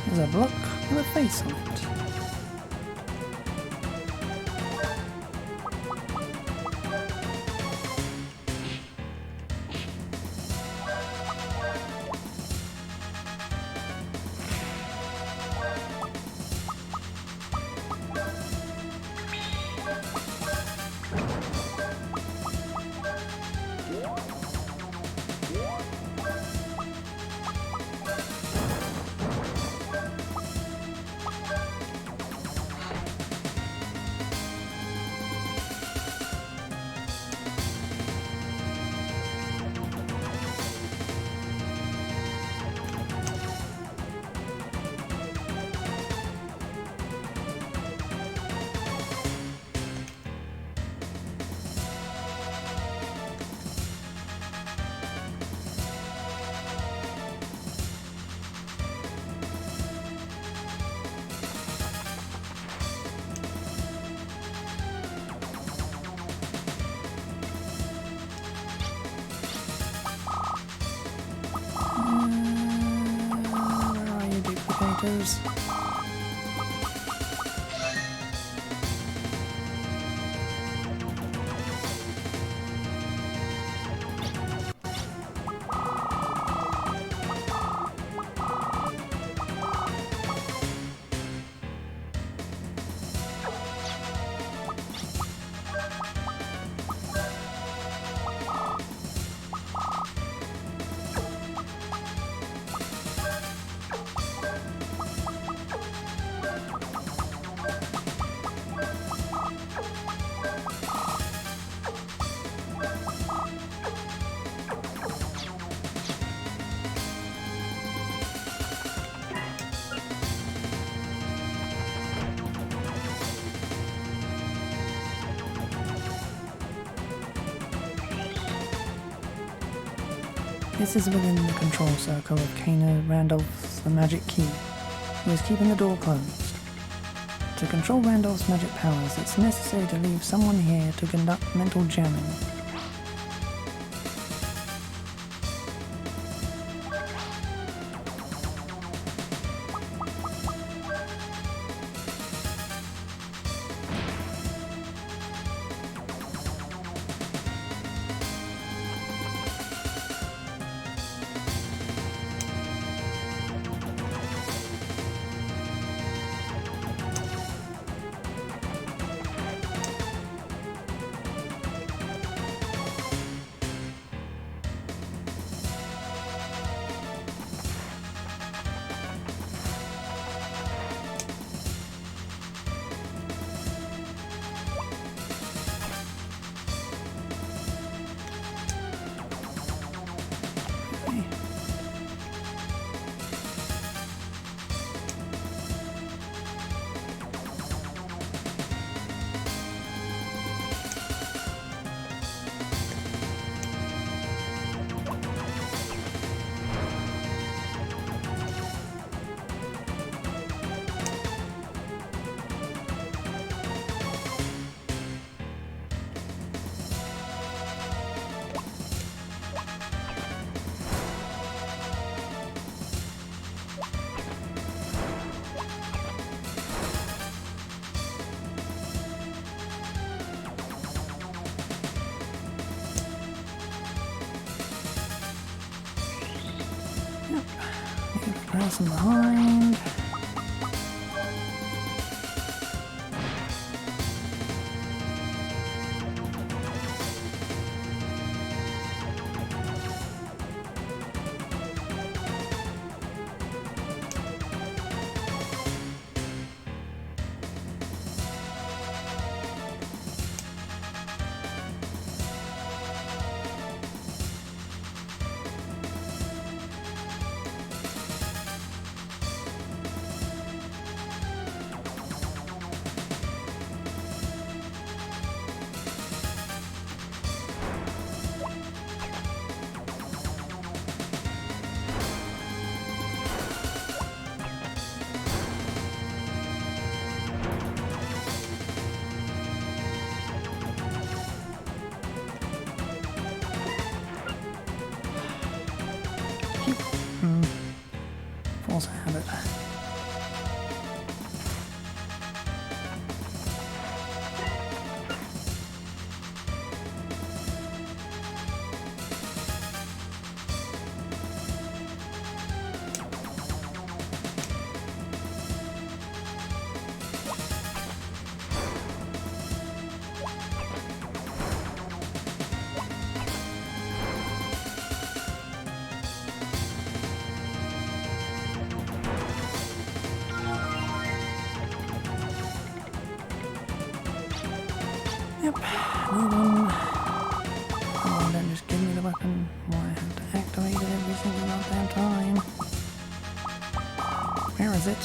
There's a block with a face on it. Where are you, duplicators? This is within the control circle of Kana Randolph's the Magic Key, who is keeping the door closed. To control Randolph's magic powers, it's necessary to leave someone here to conduct mental jamming. Person behind. Force habit. Yep, move on. Oh, don't just give me the weapon. Why I have to activate it every single goddamn time. Where is it?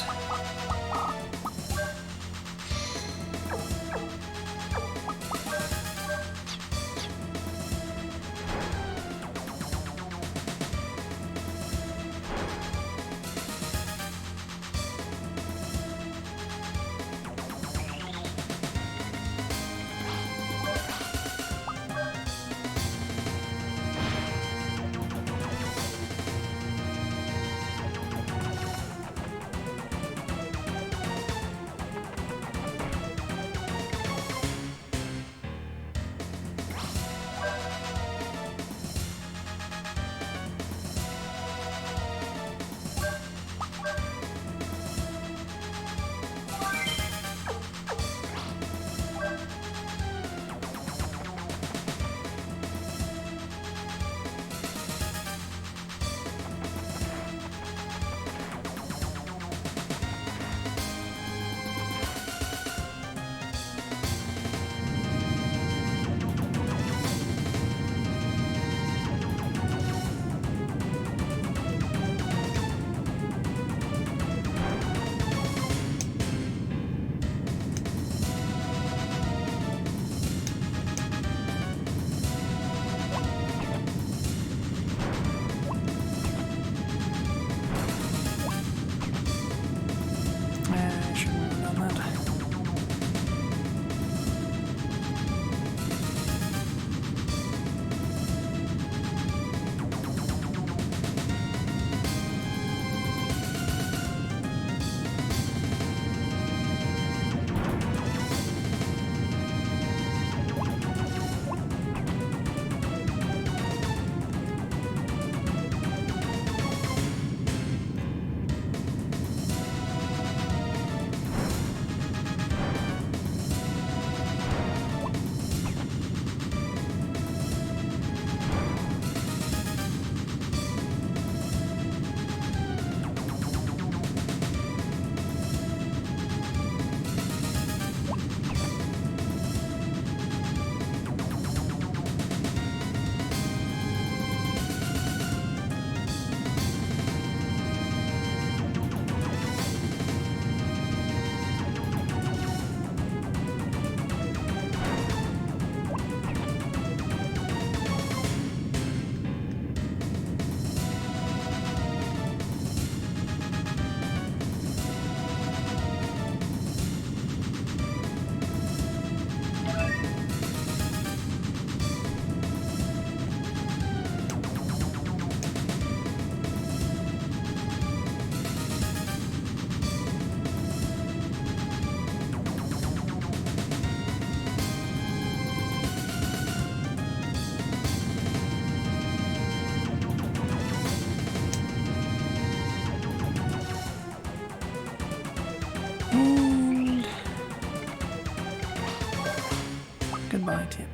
protect him.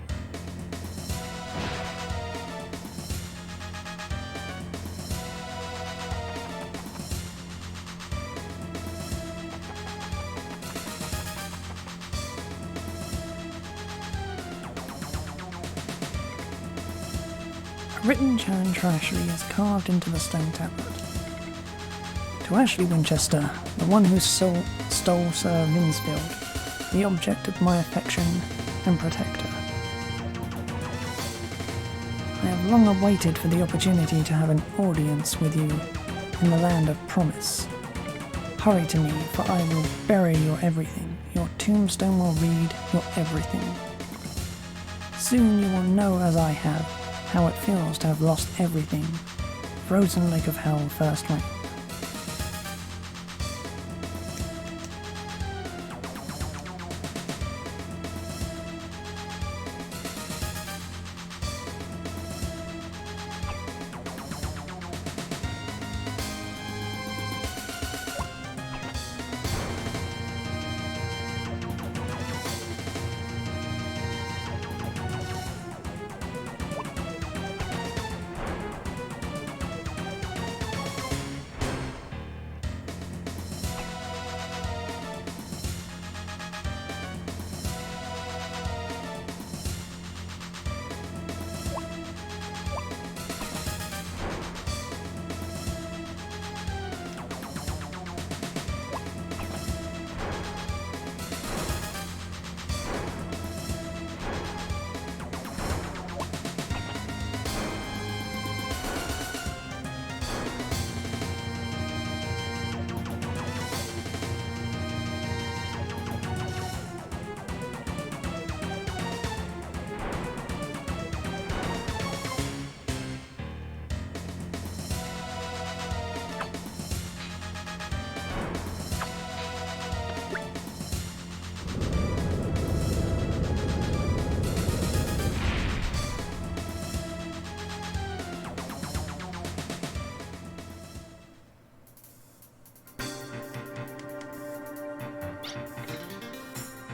A written challenge for Ashley is carved into the stone tablet. To Ashley Winchester, the one who stole Sir Vinsfield, the object of my affection and protector. I have long awaited for the opportunity to have an audience with you in the land of promise. Hurry to me, for I will bury your everything. Your tombstone will read your everything. Soon you will know, as I have, how it feels to have lost everything. Frozen Lake of Hell, first rank.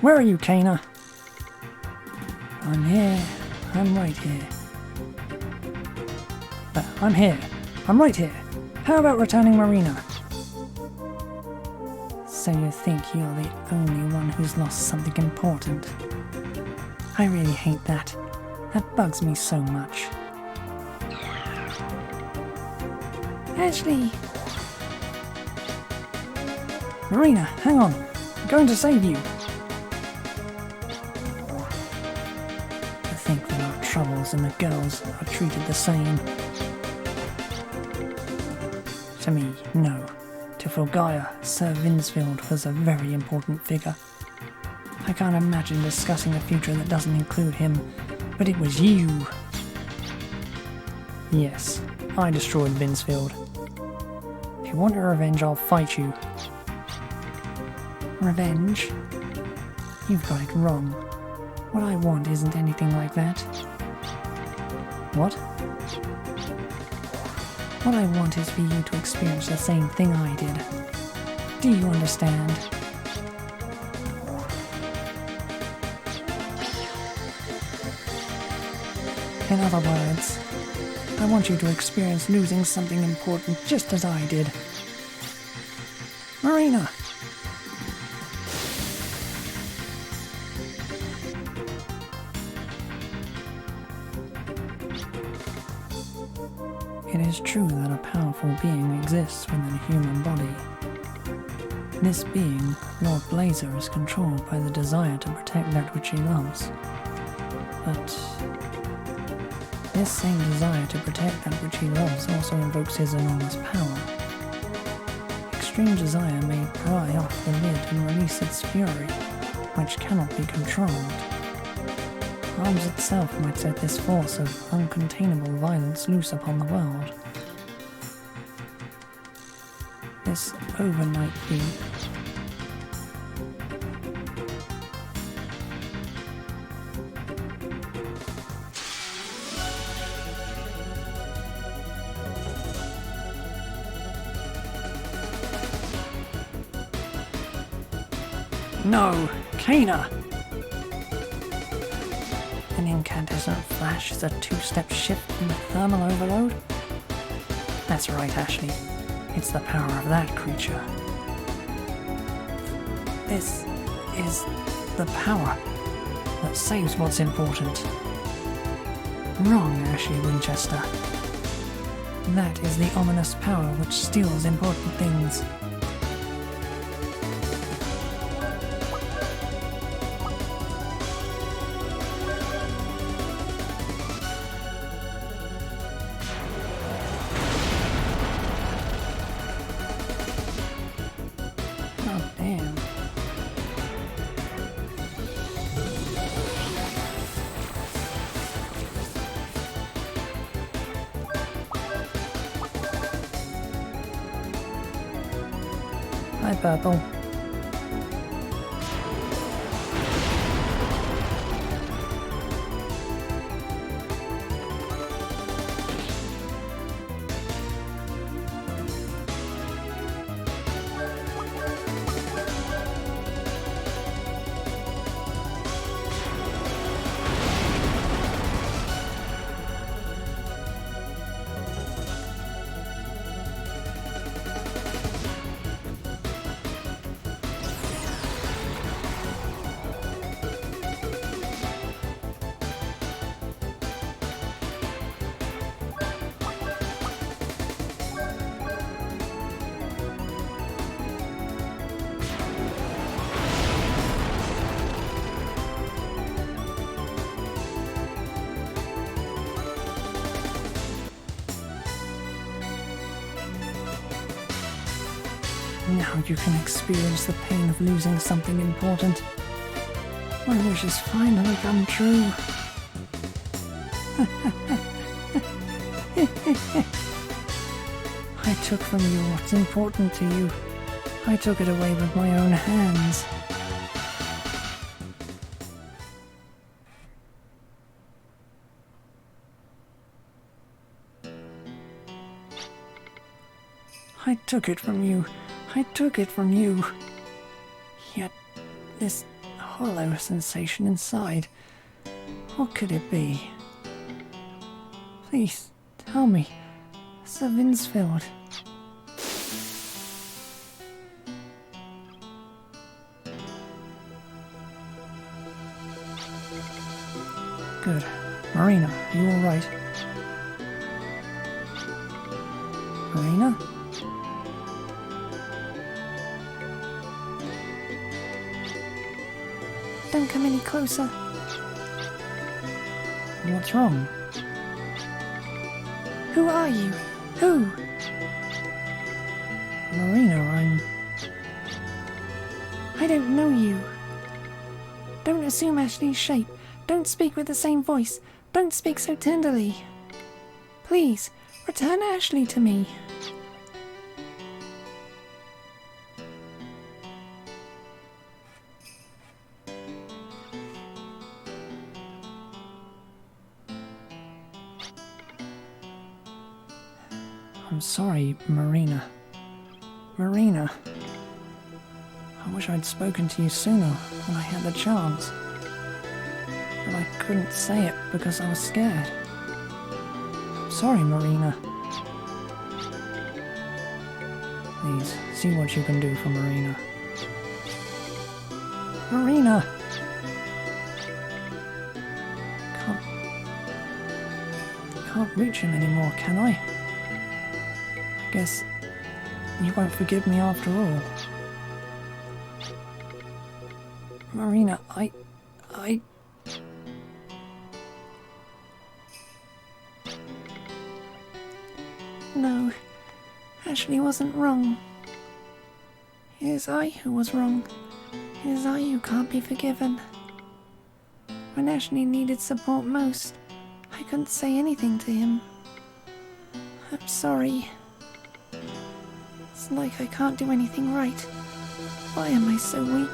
Where are you, Kana? I'm here. I'm right here. I'm here. I'm right here. How about returning Marina? So you think you're the only one who's lost something important? I really hate that. That bugs me so much. Ashley! Marina, hang on. I'm going to save you. To think that our troubles and the girls are treated the same. To me, no. To Fulgaia, Sir Vinsfield was a very important figure. I can't imagine discussing a future that doesn't include him, but it was you. Yes, I destroyed Vinsfield. If you want your revenge, I'll fight you. Revenge? You've got it wrong. What I want isn't anything like that. What? What I want is for you to experience the same thing I did. Do you understand? In other words, I want you to experience losing something important just as I did. Marina! It is true that a powerful being exists within a human body. This being, Lord Blazer, is controlled by the desire to protect that which he loves. But this same desire to protect that which he loves also invokes his enormous power. Extreme desire may pry off the lid and release its fury, which cannot be controlled. Arms itself might set this force of uncontainable violence loose upon the world. This overnight beat. No, Kana! incandescent flash is a two-step shift from the thermal overload? That's right, Ashley. It's the power of that creature. This is the power that saves what's important. Wrong, Ashley Winchester. That is the ominous power which steals important things. Oh, damn. Hi, Purple. Now you can experience the pain of losing something important. My wish has finally come true. I took from you what's important to you. I took it away with my own hands. I took it from you. I took it from you. Yet, this hollow sensation inside, what could it be? Please, tell me, Sir Vinsfield. Good. Marina, are you alright? Marina? Don't come any closer. What's wrong? Who are you? Who? Marina, I don't know you. Don't assume Ashley's shape. Don't speak with the same voice. Don't speak so tenderly. Please, return Ashley to me. I'm sorry, Marina. Marina. I wish I'd spoken to you sooner when I had the chance. But I couldn't say it because I was scared. I'm sorry, Marina. Please, see what you can do for Marina. Marina! Can't reach him anymore, can I? I guess you won't forgive me after all. Marina, I... No, Ashley wasn't wrong. It is I who was wrong. It is I who can't be forgiven. When Ashley needed support most, I couldn't say anything to him. I'm sorry. It's like I can't do anything right. Why am I so weak?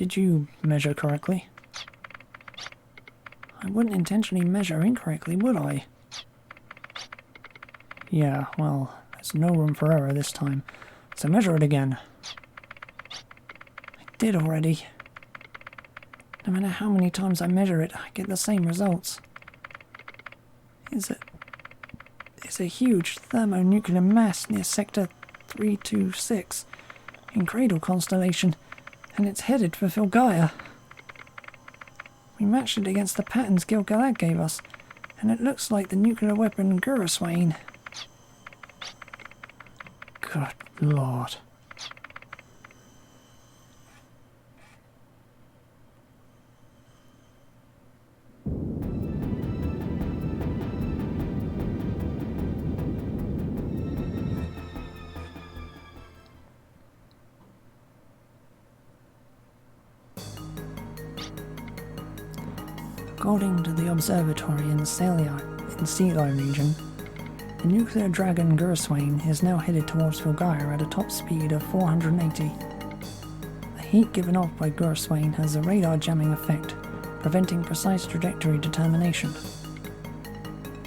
Did you measure correctly? I wouldn't intentionally measure incorrectly, would I? Yeah, well, there's no room for error this time, so measure it again. I did already. No matter how many times I measure it, I get the same results. It's a huge thermonuclear mass near Sector 326 in Cradle Constellation, and it's headed for Filgaia. We matched it against the patterns Gil-galad gave us, and it looks like the nuclear weapon Guraswain. Good Lord. According to the observatory in Sealai region, the nuclear dragon Guraswain is now headed towards Filgaia at a top speed of 480. The heat given off by Guraswain has a radar jamming effect, preventing precise trajectory determination.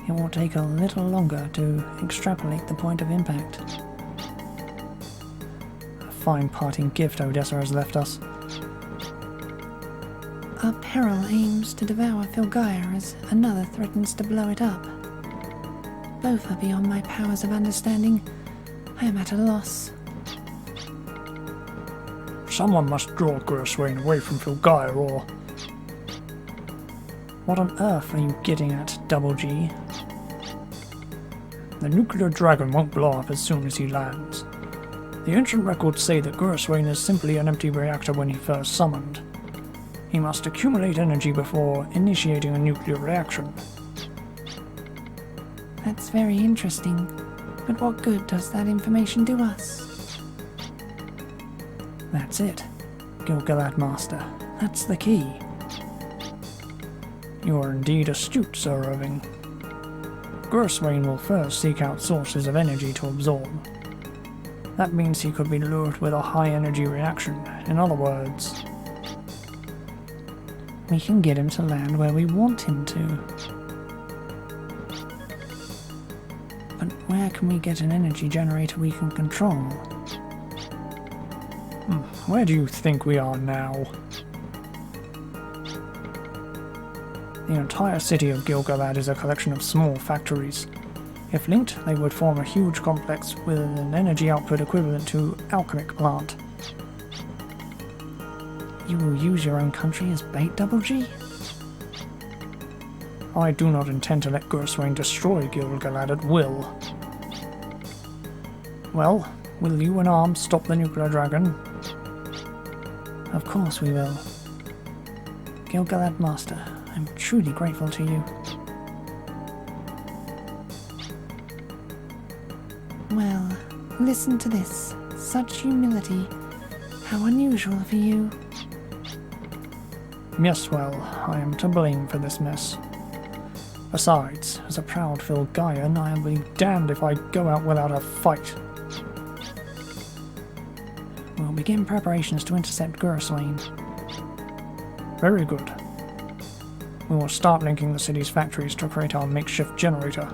It will take a little longer to extrapolate the point of impact. A fine parting gift Odessa has left us. Our peril aims to devour Filgaia as another threatens to blow it up. Both are beyond my powers of understanding. I am at a loss. Someone must draw Guraswain away from Filgaia, or... What on earth are you getting at, Double G? The nuclear dragon won't blow up as soon as he lands. The ancient records say that Guraswain is simply an empty reactor when he first summoned. He must accumulate energy before initiating a nuclear reaction. That's very interesting, but what good does that information do us? That's it, Gil-galad Master. That's the key. You are indeed astute, Sir Irving. Guraswain will first seek out sources of energy to absorb. That means he could be lured with a high-energy reaction. In other words... We can get him to land where we want him to. But where can we get an energy generator we can control? Where do you think we are now? The entire city of Gil-galad is a collection of small factories. If linked, they would form a huge complex with an energy output equivalent to an alchemic plant. You will use your own country as bait, Double G? I do not intend to let Guraswain destroy Gil-galad at will. Well, will you and Arm stop the nuclear dragon? Of course we will. Gil-galad Master, I'm truly grateful to you. Well, listen to this. Such humility. How unusual for you. Yes, well, I am to blame for this mess. Besides, as a proud Filgaian, I will be damned if I go out without a fight. We'll begin preparations to intercept Guraswain. Very good. We will start linking the city's factories to create our makeshift generator.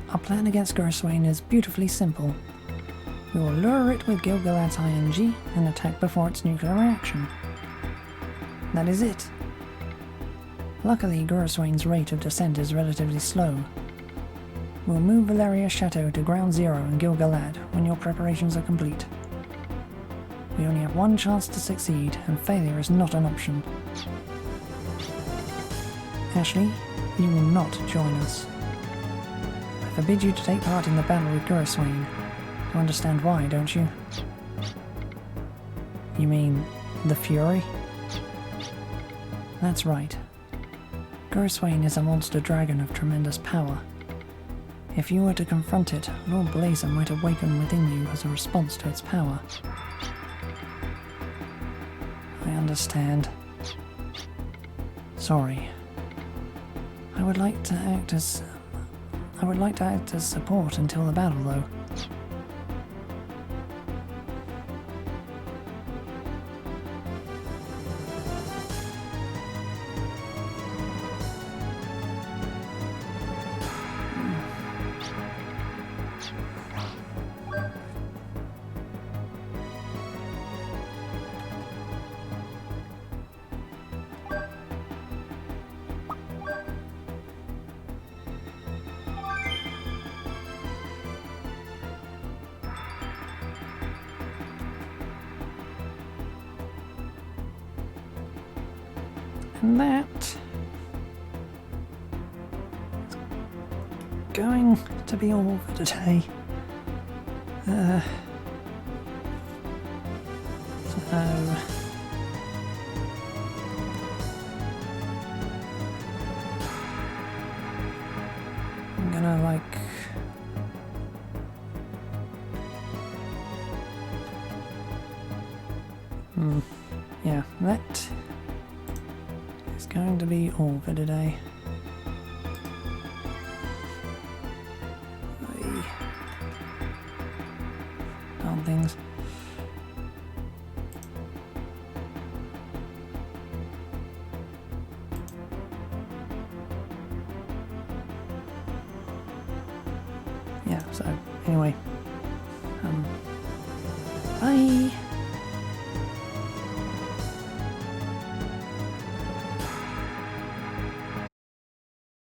Our plan against Guraswain is beautifully simple. We will lure it with Gil-galad's ING and attack before its nuclear reaction. That is it. Luckily, Guraswain's rate of descent is relatively slow. We'll move Valeria's chateau to ground zero in Gil-galad when your preparations are complete. We only have one chance to succeed, and failure is not an option. Ashley, you will not join us. I forbid you to take part in the battle with Guraswain. You understand why, don't you? You mean the Fury? That's right. Grosswain is a monster dragon of tremendous power. If you were to confront it, Lord Blazer might awaken within you as a response to its power. I understand. Sorry. I would like to act as support until the battle, though. And that is going to be all for today. So I'm gonna yeah, that is going to be all for today. Darn things. Yeah, so anyway, bye.